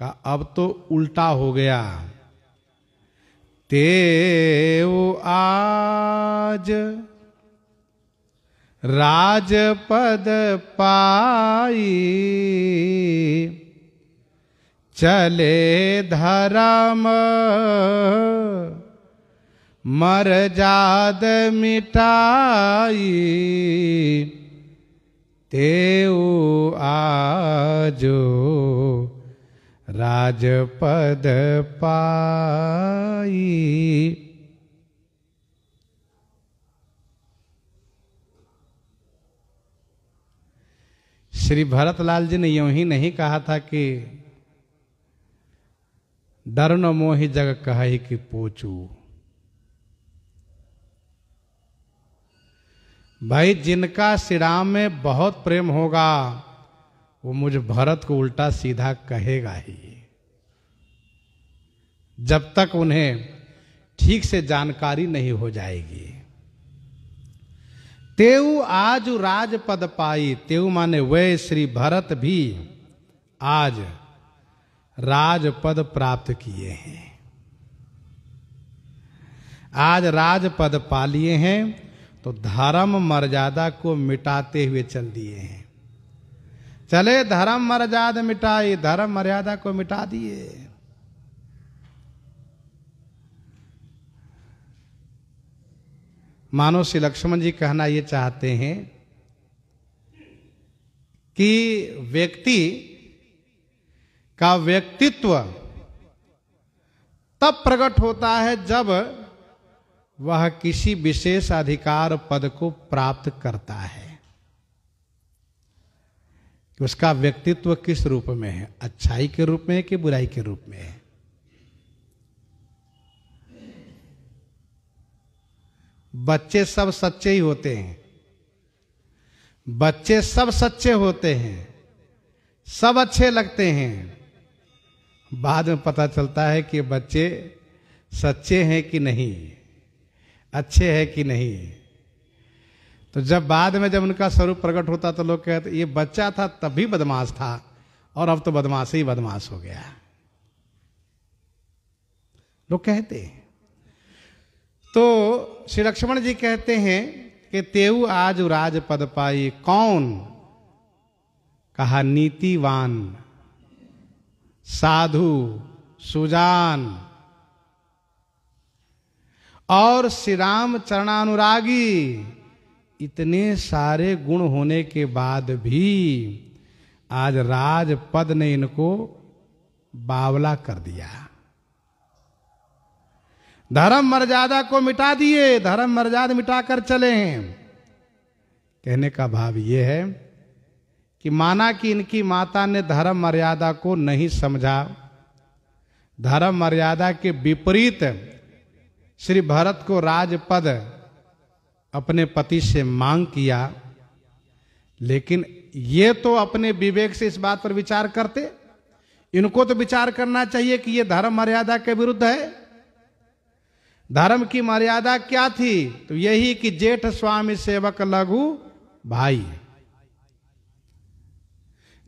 का अब तो उल्टा हो गया। तेऊ आज राजपद पाई, चले धर्म मर्याद मिटाई, तेऊ आजो राजपद पाई। श्री भरतलाल जी ने यूं ही नहीं कहा था कि डर न मोहि जग कहि कि पोचू। भाई, जिनका श्री राम में बहुत प्रेम होगा वो मुझ भरत को उल्टा सीधा कहेगा ही, जब तक उन्हें ठीक से जानकारी नहीं हो जाएगी। तेऊ आज राजपद पाई, तेऊ माने वे श्री भरत भी आज राजपद प्राप्त किए हैं, आज राजपद पा लिए हैं, तो धर्म मर्यादा को मिटाते हुए चल दिए हैं। चले धर्म मर्यादा मिटाई, धर्म मर्यादा को मिटा दिए। मानो श्री लक्ष्मण जी कहना ये चाहते हैं कि व्यक्ति का व्यक्तित्व तब प्रकट होता है जब वह किसी विशेष अधिकार पद को प्राप्त करता है। कि उसका व्यक्तित्व किस रूप में है, अच्छाई के रूप में है कि बुराई के रूप में है। बच्चे सब सच्चे ही होते हैं, बच्चे सब सच्चे होते हैं, सब अच्छे लगते हैं। बाद में पता चलता है कि बच्चे सच्चे हैं कि नहीं, अच्छे हैं कि नहीं। तो जब बाद में जब उनका स्वरूप प्रकट होता तो लोग कहते ये बच्चा था तब भी बदमाश था और अब तो बदमाश ही बदमाश हो गया, लोग कहते हैं। तो श्री लक्ष्मण जी कहते हैं कि तेऊ आज राज पद पाई कौन, कहा नीतिवान साधु सुजान और श्री राम चरणानुरागी। इतने सारे गुण होने के बाद भी आज राजपद ने इनको बावला कर दिया, धर्म मर्यादा को मिटा दिए, धर्म मर्यादा मिटाकर चले हैं। कहने का भाव ये है कि माना कि इनकी माता ने धर्म मर्यादा को नहीं समझा, धर्म मर्यादा के विपरीत श्री भरत को राजपद अपने पति से मांग किया, लेकिन ये तो अपने विवेक से इस बात पर विचार करते, इनको तो विचार करना चाहिए कि ये धर्म मर्यादा के विरुद्ध है। धर्म की मर्यादा क्या थी, तो यही कि जेठ स्वामी सेवक लघु भाई,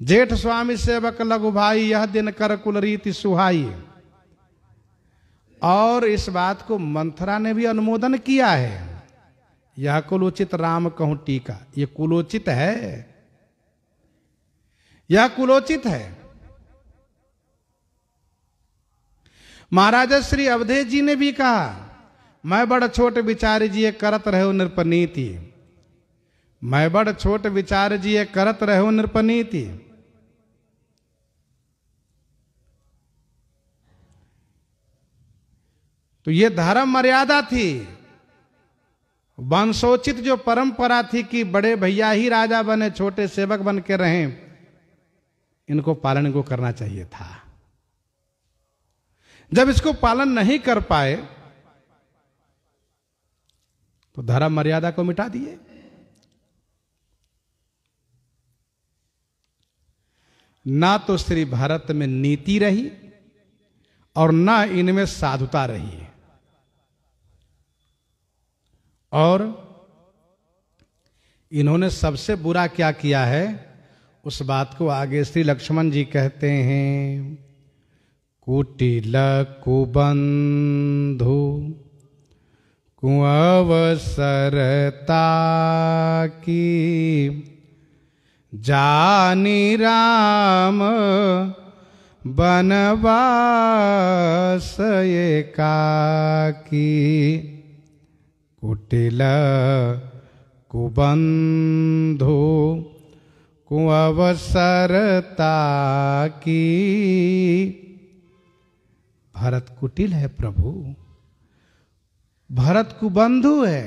जेठ स्वामी सेवक लघु भाई यह दिन कर कुल रीति सुहाई। और इस बात को मंथरा ने भी अनुमोदन किया है, यह कुलोचित राम कहूं टीका, यह कुलोचित है, यह कुलोचित है। महाराजा श्री अवधेश जी ने भी कहा मैं बड़ छोट विचार जिये करत रहो नृपनीति, मैं बड़ छोट विचार जिये करत रहो नृपनीति। तो ये धर्म मर्यादा थी, वंशोचित जो परंपरा थी कि बड़े भैया ही राजा बने छोटे सेवक बन के रहें, इनको पालन को करना चाहिए था। जब इसको पालन नहीं कर पाए तो धर्म मर्यादा को मिटा दिए। ना तो श्री भारत में नीति रही और ना इनमें साधुता रही, और इन्होंने सबसे बुरा क्या किया है उस बात को आगे श्री लक्ष्मण जी कहते हैं। कुटिल कुबंधु कुअवसरता की जानी राम बनवास एकाकी। कुटिल कुबंधु कुअवसरता की। भरत कुटिल है प्रभु, भरत कुबंधु है।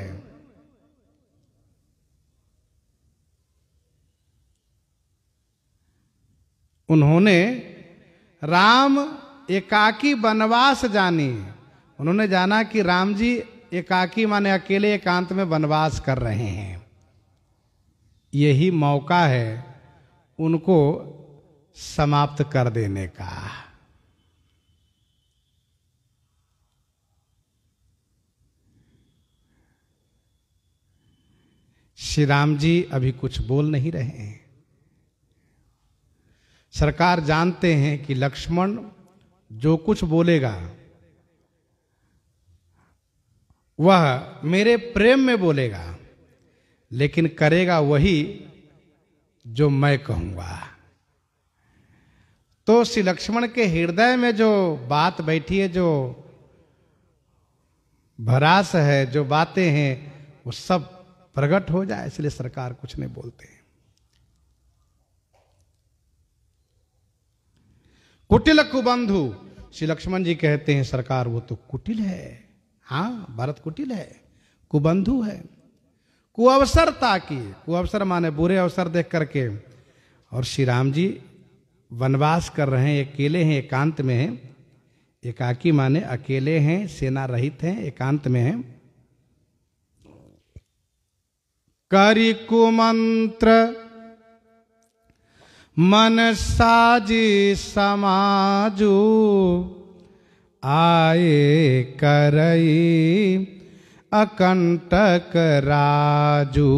उन्होंने राम एकाकी वनवास जानी, उन्होंने जाना कि राम जी एकाकी माने अकेले एकांत में वनवास कर रहे हैं, यही मौका है उनको समाप्त कर देने का। श्री राम जी अभी कुछ बोल नहीं रहे हैं। सरकार जानते हैं कि लक्ष्मण जो कुछ बोलेगा वह मेरे प्रेम में बोलेगा, लेकिन करेगा वही जो मैं कहूंगा। तो श्री लक्ष्मण के हृदय में जो बात बैठी है, जो भरास है, जो बातें हैं, वो सब प्रकट हो जाए, इसलिए सरकार कुछ नहीं बोलते हैं। कुटिल कुबंधु, श्री लक्ष्मण जी कहते हैं सरकार वो तो कुटिल है, हाँ भरत कुटिल है, कुबंधु है। कुअवसरता की, कुअवसर माने बुरे अवसर देख करके, और श्री राम जी वनवास कर रहे हैं, अकेले हैं, एकांत में हैं। एकाकी माने अकेले हैं, सेना रहित हैं, एकांत में हैं। करि कुमंत्र मन साजी समाजू, आए करई अकंटक राजू।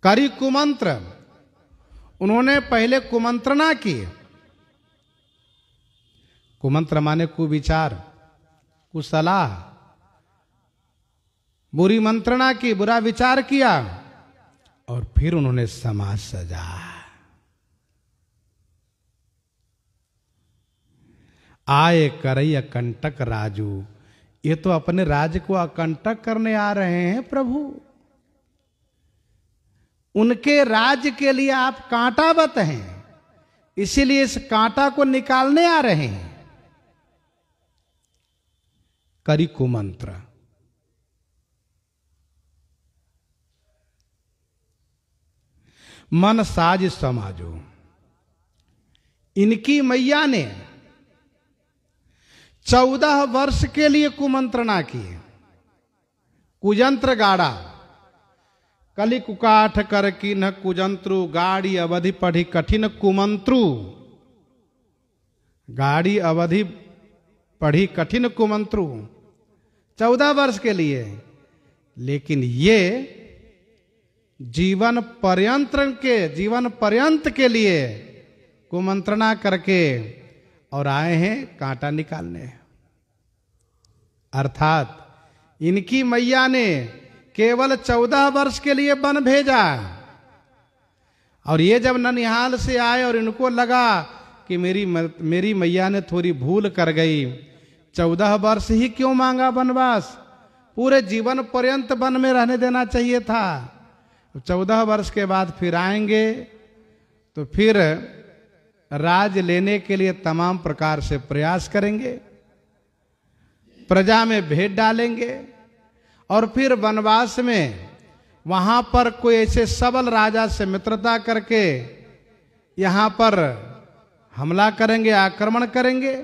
करि कुमंत्र, उन्होंने पहले कुमंत्रणा की। कुमंत्र माने कुविचार, कुसलाह, बुरी मंत्रणा की, बुरा विचार किया, और फिर उन्होंने समाज सजा। आए करई अकंटक राजू, ये तो अपने राज्य को अकंटक करने आ रहे हैं प्रभु। उनके राज्य के लिए आप कांटावत हैं, इसीलिए इस कांटा को निकालने आ रहे हैं। करि कुमंत्र, मन साज समाजो, इनकी मैया ने 14 वर्ष के लिए कुमंत्रणा की। कुजंत्र गाड़ा, कलि कुकाठ कर की न कुजंत्रु, गाड़ी अवधि पढ़ी कठिन कुमंत्रु। गाड़ी अवधि पढ़ी कठिन कुमंत्रु, 14 वर्ष के लिए। लेकिन ये जीवन पर्यंत के लिए कुमंत्रणा करके और आए हैं कांटा निकालने। अर्थात इनकी मैया ने केवल 14 वर्ष के लिए वन भेजा, और ये जब ननिहाल से आए और इनको लगा कि मेरी मैया ने थोड़ी भूल कर गई, 14 वर्ष ही क्यों मांगा वनवास, पूरे जीवन पर्यंत वन में रहने देना चाहिए था। 14 वर्ष के बाद फिर आएंगे तो फिर राज लेने के लिए तमाम प्रकार से प्रयास करेंगे, प्रजा में भेद डालेंगे, और फिर वनवास में वहां पर कोई ऐसे सबल राजा से मित्रता करके यहां पर हमला करेंगे, आक्रमण करेंगे।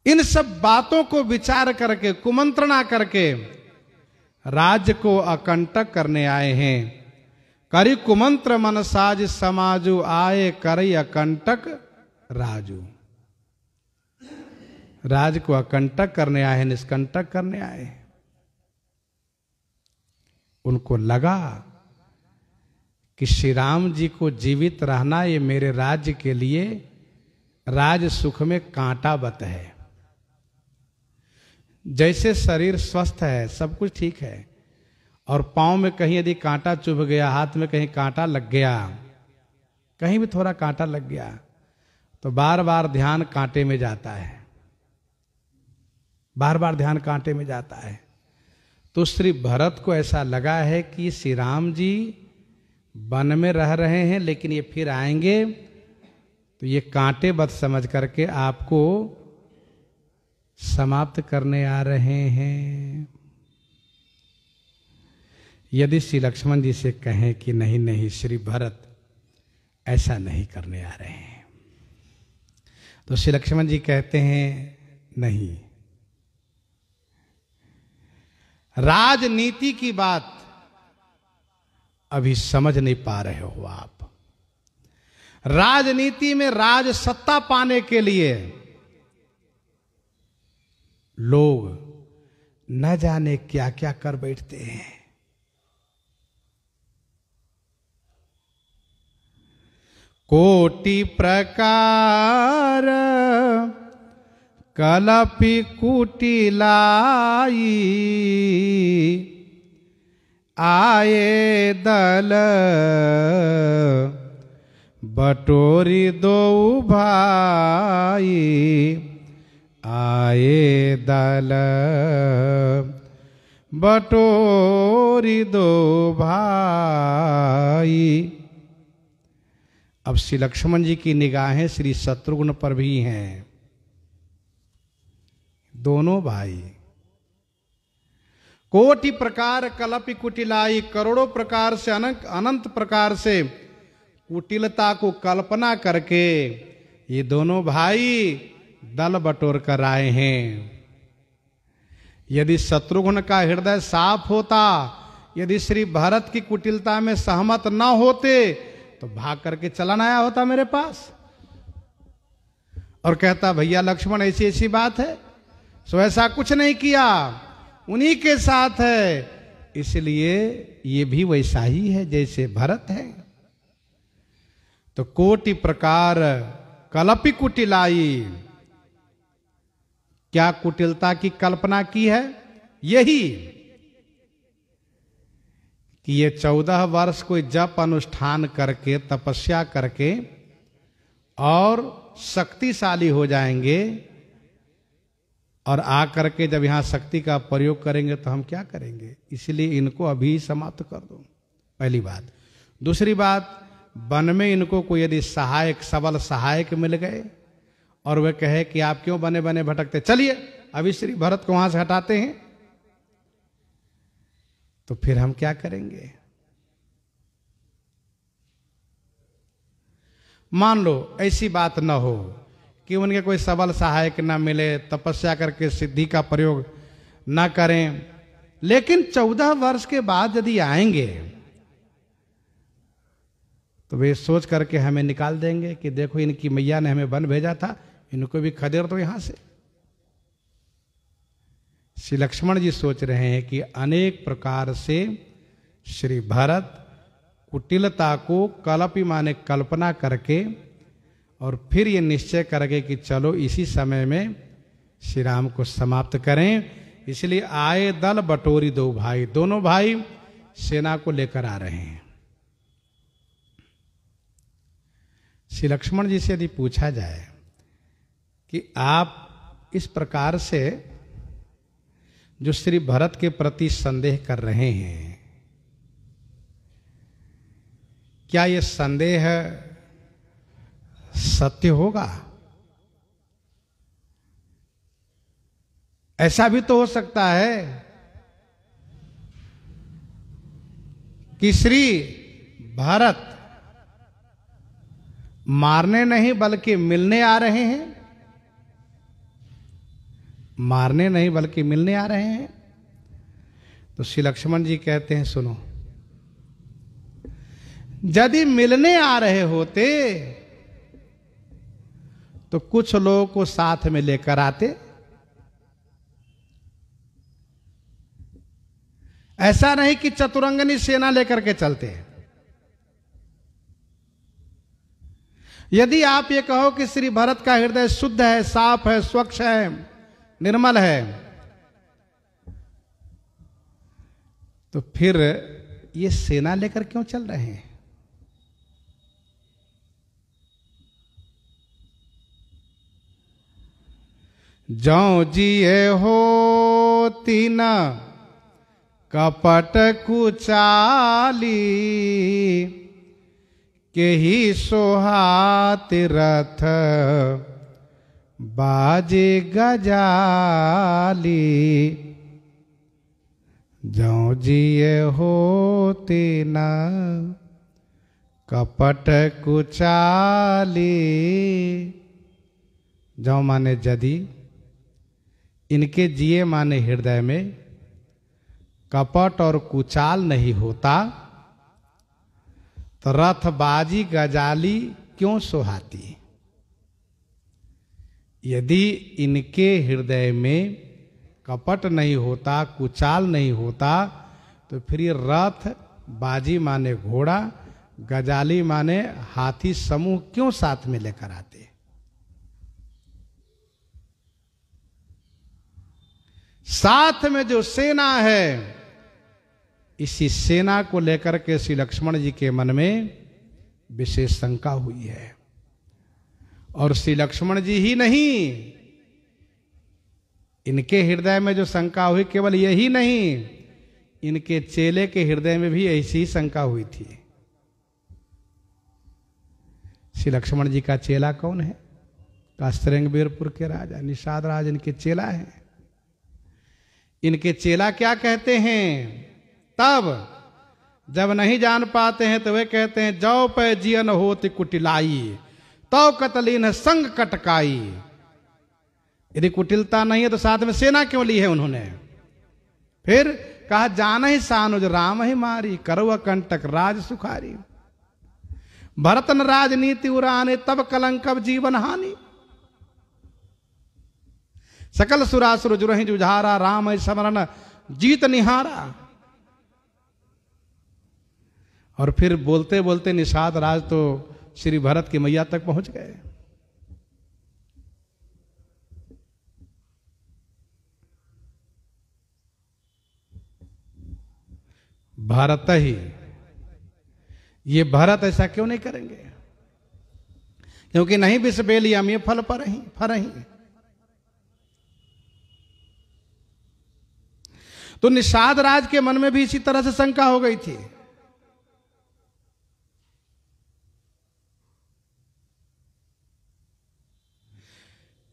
इन सब बातों को विचार करके, कुमंत्रणा करके राज्य को अकंटक करने आए हैं। करि कुमंत्र मन साज समाजु, आए करई अकंटक राजू। राज को अकंटक करने आए हैं, निष्कंटक करने आए हैं। उनको लगा कि श्री राम जी को जीवित रहना ये मेरे राज्य के लिए राज सुख में कांटावत है। जैसे शरीर स्वस्थ है, सब कुछ ठीक है, और पांव में कहीं यदि कांटा चुभ गया, हाथ में कहीं कांटा लग गया, कहीं भी थोड़ा कांटा लग गया, तो बार बार ध्यान कांटे में जाता है, बार बार ध्यान कांटे में जाता है। तो श्री भरत को ऐसा लगा है कि श्री राम जी वन में रह रहे हैं, लेकिन ये फिर आएंगे तो ये कांटे बद समझ करके आपको समाप्त करने आ रहे हैं। यदि श्री लक्ष्मण जी से कहें कि नहीं नहीं श्री भरत ऐसा नहीं करने आ रहे हैं, तो श्री लक्ष्मण जी कहते हैं नहीं, राजनीति की बात अभी समझ नहीं पा रहे हो आप। राजनीति में राज सत्ता पाने के लिए लोग न जाने क्या क्या कर बैठते हैं। कोटि प्रकार कलपि कुटिलाई, आए दल बटोरी दो भाई, आए दल बटोरी दो भाई। अब श्री लक्ष्मण जी की निगाहें श्री शत्रुघ्न पर भी हैं। दोनों भाई कोटि प्रकार कलपि कुटिलाई, करोड़ों प्रकार से अनंत प्रकार से कुटिलता को कल्पना करके ये दोनों भाई दल बटोर कर आए हैं। यदि शत्रुघ्न का हृदय साफ होता, यदि श्री भरत की कुटिलता में सहमत न होते, तो भाग करके चलन आया होता मेरे पास और कहता भैया लक्ष्मण ऐसी ऐसी बात है। सो ऐसा कुछ नहीं किया, उन्हीं के साथ है, इसलिए ये भी वैसा ही है जैसे भरत है। तो कोटि प्रकार कलपि कुटिलाई, क्या कुटिलता की कल्पना की है? यही कि ये 14 वर्ष कोई जप अनुष्ठान करके तपस्या करके और शक्तिशाली हो जाएंगे, और आकर के जब यहां शक्ति का प्रयोग करेंगे तो हम क्या करेंगे, इसलिए इनको अभी समाप्त कर दो, पहली बात। दूसरी बात, वन में इनको कोई यदि सहायक सबल सहायक मिल गए और वे कहे कि आप क्यों बने बने भटकते, चलिए अभी श्री भरत को वहां से हटाते हैं, तो फिर हम क्या करेंगे? मान लो ऐसी बात न हो कि उनके कोई सबल सहायक ना मिले, तपस्या करके सिद्धि का प्रयोग ना करें, लेकिन 14 वर्ष के बाद यदि आएंगे तो वे सोच करके हमें निकाल देंगे कि देखो इनकी मैया ने हमें वन भेजा था, इनको भी खदेड़ दो यहां से। श्री लक्ष्मण जी सोच रहे हैं कि अनेक प्रकार से श्री भरत कुटिलता को कलपि माने कल्पना करके और फिर ये निश्चय करके कि चलो इसी समय में श्री राम को समाप्त करें। इसलिए आए दल बटोरी दो भाई, दोनों भाई सेना को लेकर आ रहे हैं। श्री लक्ष्मण जी से यदि पूछा जाए कि आप इस प्रकार से जो श्री भरत के प्रति संदेह कर रहे हैं, क्या यह संदेह सत्य होगा? ऐसा भी तो हो सकता है कि श्री भरत मारने नहीं बल्कि मिलने आ रहे हैं, मारने नहीं बल्कि मिलने आ रहे हैं। तो श्री लक्ष्मण जी कहते हैं सुनो, यदि मिलने आ रहे होते तो कुछ लोगों को साथ में लेकर आते, ऐसा नहीं कि चतुरंगनी सेना लेकर के चलते। यदि आप ये कहो कि श्री भरत का हृदय शुद्ध है, साफ है, स्वच्छ है, निर्मल है, तो फिर ये सेना लेकर क्यों चल रहे हैं? जौ जिए हो तीन कपट कुचाली, के ही सोहात रथ बाजे गजाली। जौ जिए होते न कपट कुचाली। जौ माने यदि, इनके जिए माने हृदय में कपट और कुचाल नहीं होता तो रथबाजी गजाली क्यों सोहाती? यदि इनके हृदय में कपट नहीं होता, कुचाल नहीं होता, तो फिर ये रथ बाजी माने घोड़ा, गजाली माने हाथी समूह क्यों साथ में लेकर आते? साथ में जो सेना है, इसी सेना को लेकर के श्री लक्ष्मण जी के मन में विशेष शंका हुई है। और श्री लक्ष्मण जी ही नहीं, इनके हृदय में जो शंका हुई, केवल यही नहीं, इनके चेले के हृदय में भी ऐसी ही शंका हुई थी। श्री लक्ष्मण जी का चेला कौन है? कास्त्रंग वीरपुर के राजा निषाद राज इनके चेला हैं। इनके चेला क्या कहते हैं? तब जब नहीं जान पाते हैं तो वे कहते हैं, जौ पे जियन होती कुटिलाई, तो कतलीन संग कटकाई। यदि कुटिलता नहीं है तो साथ में सेना क्यों ली है उन्होंने? फिर कहा, जान ही सानुज राम ही मारी, करव कंटक राज सुखारी। भरतन राजनीति उराने, तब कलंकब जीवन हानि। सकल सुरासुर जुरहि जुझारा, राम है समरण जीत निहारा। और फिर बोलते बोलते निषाद राज तो श्री भरत की मैया तक पहुंच गए। भरत ही, ये भरत ऐसा क्यों नहीं करेंगे? क्योंकि नहीं विष बेलियम ये फल पर ही फरही। तो निषाद राज के मन में भी इसी तरह से शंका हो गई थी।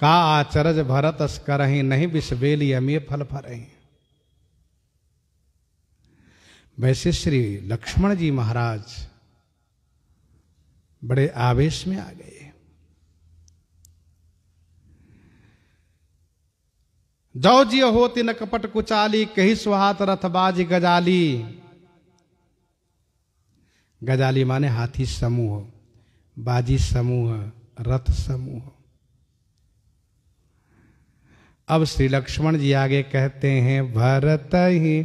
का आचरज भरत करही, नहीं विष बेलियम ये फल फरही। वैसे श्री लक्ष्मण जी महाराज बड़े आवेश में आ गए। जौ जिय होती न कपट कुचाली, कही सुहात रथबाजी गजाली। गजाली माने हाथी समूह, बाजी समूह, रथ समूह। अब श्री लक्ष्मण जी आगे कहते हैं, भरत ही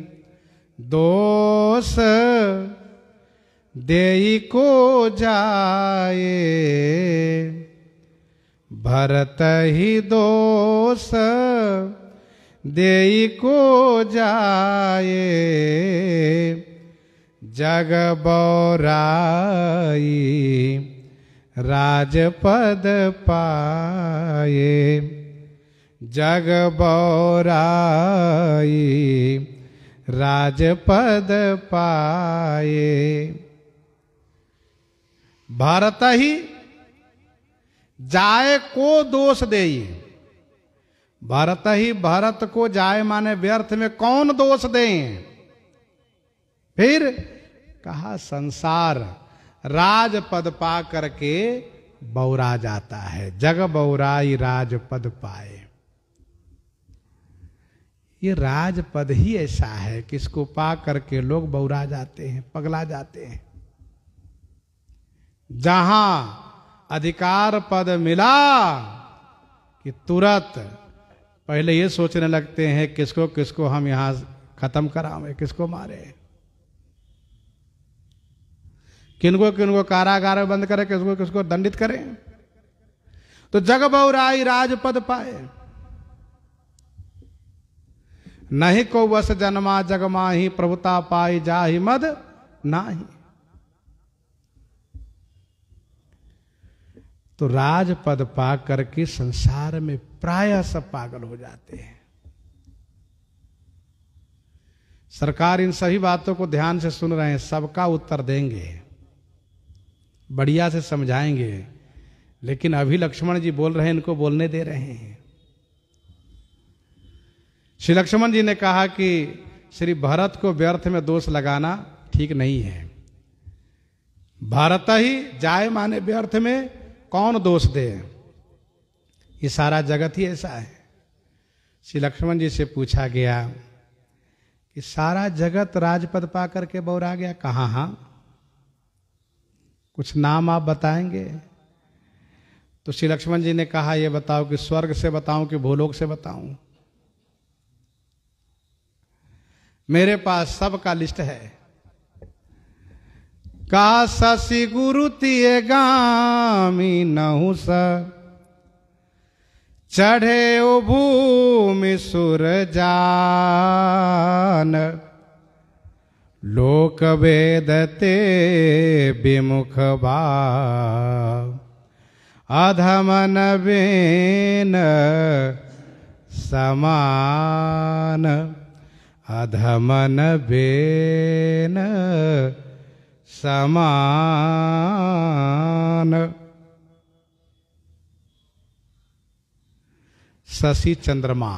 दोष देई को जाए, भरत ही दोष देई को जाए। जग बौराई राजपद पाए, जग बौराई राजपद पाए। भरत ही जाए को दोष देई। भरत ही, भरत को जाए माने व्यर्थ में कौन दोष दें? फिर कहा, संसार राजपद पा करके बौरा जाता है, जग बौराई राजपद पाए। ये राजपद ही ऐसा है कि इसको पा करके लोग बौरा जाते हैं, पगला जाते हैं। जहां अधिकार पद मिला कि तुरंत पहले ये सोचने लगते हैं किसको किसको हम यहां खत्म करावें, किसको मारे, किनको किनको कारागार में बंद करें, किसको किसको दंडित करें। तो जग बौराई राजपद पाए, नहीं को वस जन्मा जग माही, प्रभुता पाई जाहि मद नाही। तो राजपद पा करके संसार में प्रायः सब पागल हो जाते हैं। सरकार इन सभी बातों को ध्यान से सुन रहे हैं, सबका उत्तर देंगे, बढ़िया से समझाएंगे, लेकिन अभी लक्ष्मण जी बोल रहे हैं, इनको बोलने दे रहे हैं। श्री लक्ष्मण जी ने कहा कि श्री भरत को व्यर्थ में दोष लगाना ठीक नहीं है। भरत ही जाए माने व्यर्थ में कौन दोष दे? ये सारा जगत ही ऐसा है। श्री लक्ष्मण जी से पूछा गया कि सारा जगत राजपद पा करके बौरा गया, कहाँ? हाँ, कुछ नाम आप बताएंगे? तो श्री लक्ष्मण जी ने कहा, ये बताओ कि स्वर्ग से बताऊं कि भूलोक से बताऊं? मेरे पास सबका लिस्ट है। का शशि गुरु तिये गामी नहु स, चढ़े ओ भूमि सुर जान। लोक वेदते विमुख भाव, अधमन बेन समान। अधमन बेन समान। शशि चंद्रमा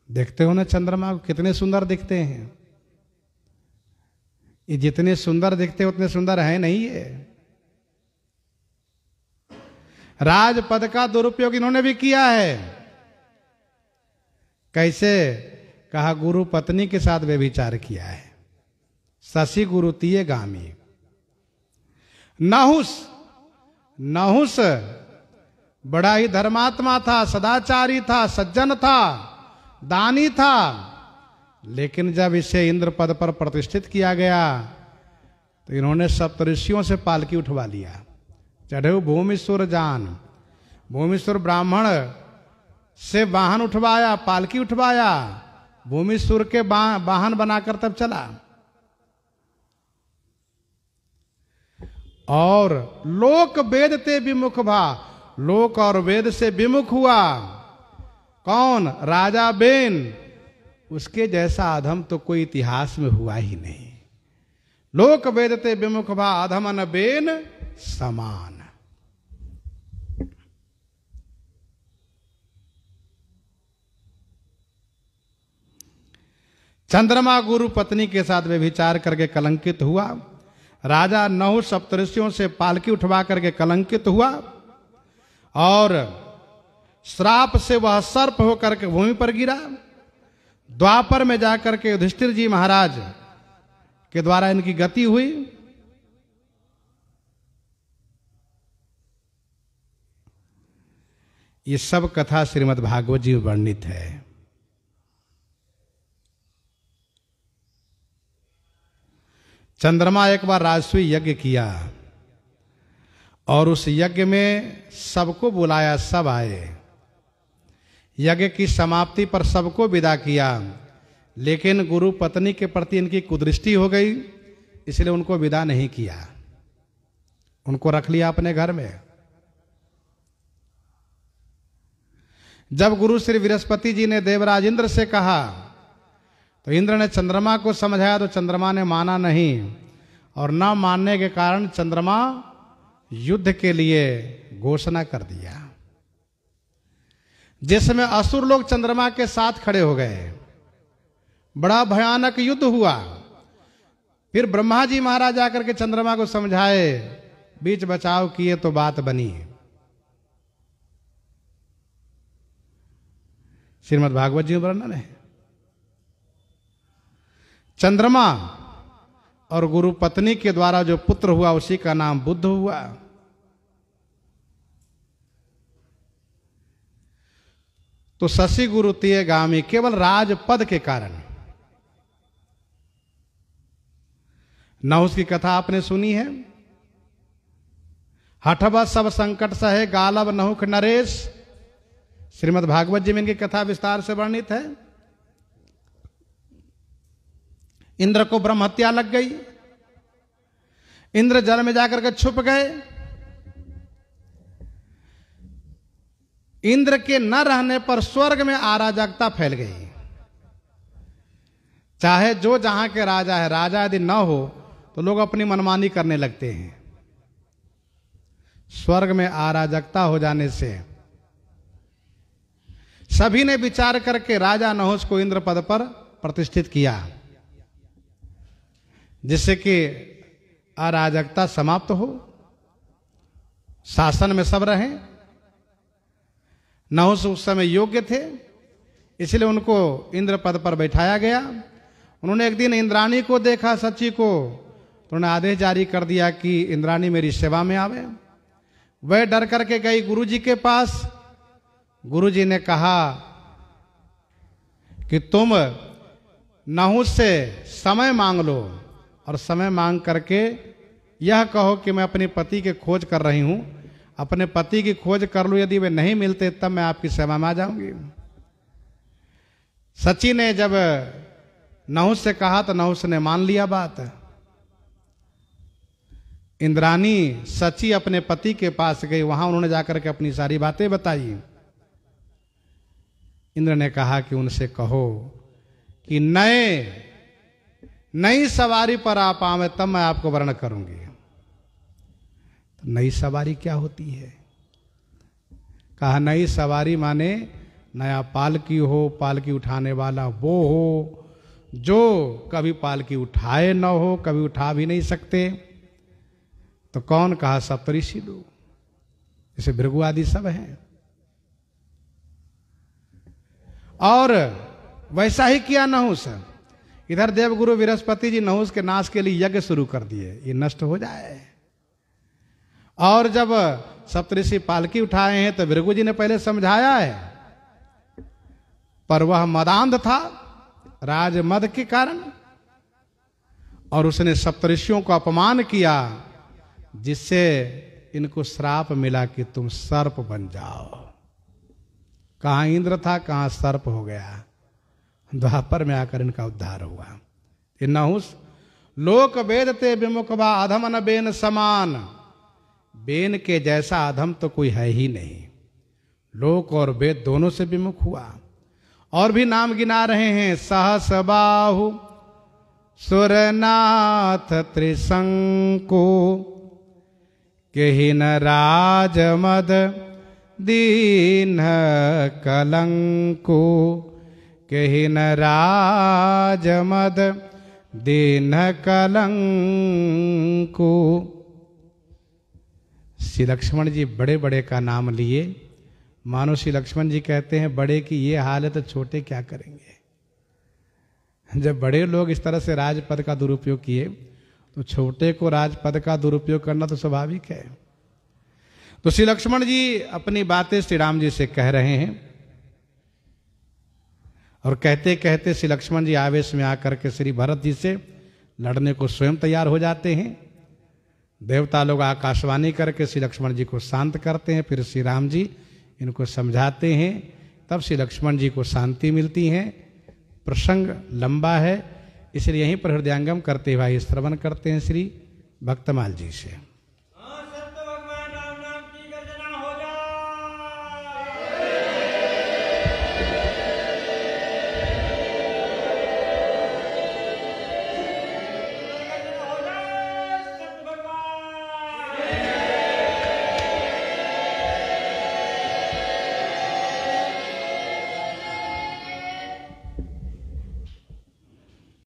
देखते हो ना चंद्रमा को, कितने सुंदर दिखते हैं। ये जितने सुंदर दिखते हैं उतने सुंदर है नहीं ये। राजपद का दुरुपयोग इन्होंने भी किया है। कैसे? कहा गुरु पत्नी के साथ व्यभिचार किया है। शशि गुरु तिये गामी। नहुस, नहुस बड़ा ही धर्मात्मा था, सदाचारी था, सज्जन था, दानी था, लेकिन जब इसे इंद्र पद पर प्रतिष्ठित किया गया तो इन्होंने सप्तऋषियों से पालकी उठवा लिया। चढ़े भूमिश्वर जान, भूमिश्वर ब्राह्मण से वाहन उठवाया, पालकी उठवाया, भूमिश्वर के वाहन बनाकर तब चला। और लोक वेद ते विमुख भा, लोक और वेद से विमुख हुआ। कौन? राजा बेन। उसके जैसा अधम तो कोई इतिहास में हुआ ही नहीं। लोक वेद ते विमुख भा, अधमन बेन समान। चंद्रमा गुरु पत्नी के साथ व्यभिचार करके कलंकित हुआ। राजा नहुष सप्तऋषियों से पालकी उठवा करके कलंकित हुआ और श्राप से वह सर्प होकर के भूमि पर गिरा। द्वापर में जाकर के युधिष्ठिर जी महाराज के द्वारा इनकी गति हुई। ये सब कथा श्रीमद् भागवत जी में वर्णित है। चंद्रमा एक बार राजसूय यज्ञ किया और उस यज्ञ में सबको बुलाया, सब आए। यज्ञ की समाप्ति पर सबको विदा किया, लेकिन गुरु पत्नी के प्रति इनकी कुदृष्टि हो गई, इसलिए उनको विदा नहीं किया, उनको रख लिया अपने घर में। जब गुरु श्री बृहस्पति जी ने देवराज इंद्र से कहा तो इंद्र ने चंद्रमा को समझाया, तो चंद्रमा ने माना नहीं, और न मानने के कारण चंद्रमा युद्ध के लिए घोषणा कर दिया, जिसमें असुर लोग चंद्रमा के साथ खड़े हो गए। बड़ा भयानक युद्ध हुआ। फिर ब्रह्मा जी महाराज आकर के चंद्रमा को समझाए, बीच बचाव किए तो बात बनी। श्रीमद् भागवत जी में वर्णन है। चंद्रमा और गुरु पत्नी के द्वारा जो पुत्र हुआ उसी का नाम बुद्ध हुआ। तो शशि गुरु तिये गामी केवल राजपद के कारण। नहुष की कथा आपने सुनी है। हठवा सब संकट सहे गालव नहुख नरेश। श्रीमद् भागवत जी में इनकी कथा विस्तार से वर्णित है। इंद्र को ब्रह्म हत्या लग गई। इंद्र जल में जाकर के छुप गए। इंद्र के न रहने पर स्वर्ग में अराजकता फैल गई। चाहे जो जहां के राजा है, राजा यदि न हो तो लोग अपनी मनमानी करने लगते हैं। स्वर्ग में अराजकता हो जाने से सभी ने विचार करके राजा नहुष को इंद्र पद पर प्रतिष्ठित किया, जिससे कि अराजकता समाप्त हो, शासन में सब रहें। नहुष उस समय योग्य थे, इसलिए उनको इंद्र पद पर बैठाया गया। उन्होंने एक दिन इंद्राणी को देखा, सची को, तो उन्होंने आदेश जारी कर दिया कि इंद्राणी मेरी सेवा में आवे। वह डर करके गई गुरुजी के पास। गुरुजी ने कहा कि तुम नहुष से समय मांग लो और समय मांग करके यह कहो कि मैं अपने पति की खोज कर रही हूं, अपने पति की खोज कर लो, यदि वे नहीं मिलते तब मैं आपकी सेवा में आ जाऊंगी। सची ने जब नहुष से कहा तो नहुष ने मान लिया बात। इंद्राणी सची अपने पति के पास गई, वहां उन्होंने जाकर के अपनी सारी बातें बताई। इंद्र ने कहा कि उनसे कहो कि नई सवारी पर आप आवे तब मैं आपको वर्ण करूंगी। तो नई सवारी क्या होती है? कहा नई सवारी माने नया पालकी हो, पालकी उठाने वाला वो हो जो कभी पालकी उठाए न हो, कभी उठा भी नहीं सकते। तो कौन कहा? सप्तऋषि लोग, जैसे भृगु आदि सब हैं। और वैसा ही किया नहुस। इधर देवगुरु बृहस्पति जी नहुस के नाश के लिए यज्ञ शुरू कर दिए, ये नष्ट हो जाए। और जब सप्तऋषि पालकी उठाए हैं तो भृगु जी ने पहले समझाया है, पर वह मदांध था राजमद के कारण, और उसने सप्तऋषियों को अपमान किया, जिससे इनको श्राप मिला कि तुम सर्प बन जाओ। कहां इंद्र था, कहां सर्प हो गया। द्वापर में आकर इनका उद्धार हुआ। ये नहुस लोक वेद ते विमुख बा अधम न बेन समान। बेन के जैसा अधम तो कोई है ही नहीं। लोक और वेद दोनों से विमुख हुआ। और भी नाम गिना रहे हैं, सहस बाहु सुरनाथ त्रिशंकु केहि न राजमद दीन कलंकु केहि न राजमद दीन कलंकु। श्री लक्ष्मण जी बड़े बड़े का नाम लिए, मानो श्री लक्ष्मण जी कहते हैं बड़े की ये हाल है तो छोटे क्या करेंगे। जब बड़े लोग इस तरह से राजपद का दुरुपयोग किए तो छोटे को राजपद का दुरुपयोग करना तो स्वाभाविक है। तो श्री लक्ष्मण जी अपनी बातें श्री राम जी से कह रहे हैं, और कहते कहते श्री लक्ष्मण जी आवेश में आकर के श्री भरत जी से लड़ने को स्वयं तैयार हो जाते हैं। देवता लोग आकाशवाणी करके श्री लक्ष्मण जी को शांत करते हैं, फिर श्री राम जी इनको समझाते हैं, तब श्री लक्ष्मण जी को शांति मिलती है। प्रसंग लंबा है, इसलिए यहीं पर हृदयांगम करते हुए श्रवण करते हैं श्री भक्तमाल जी से।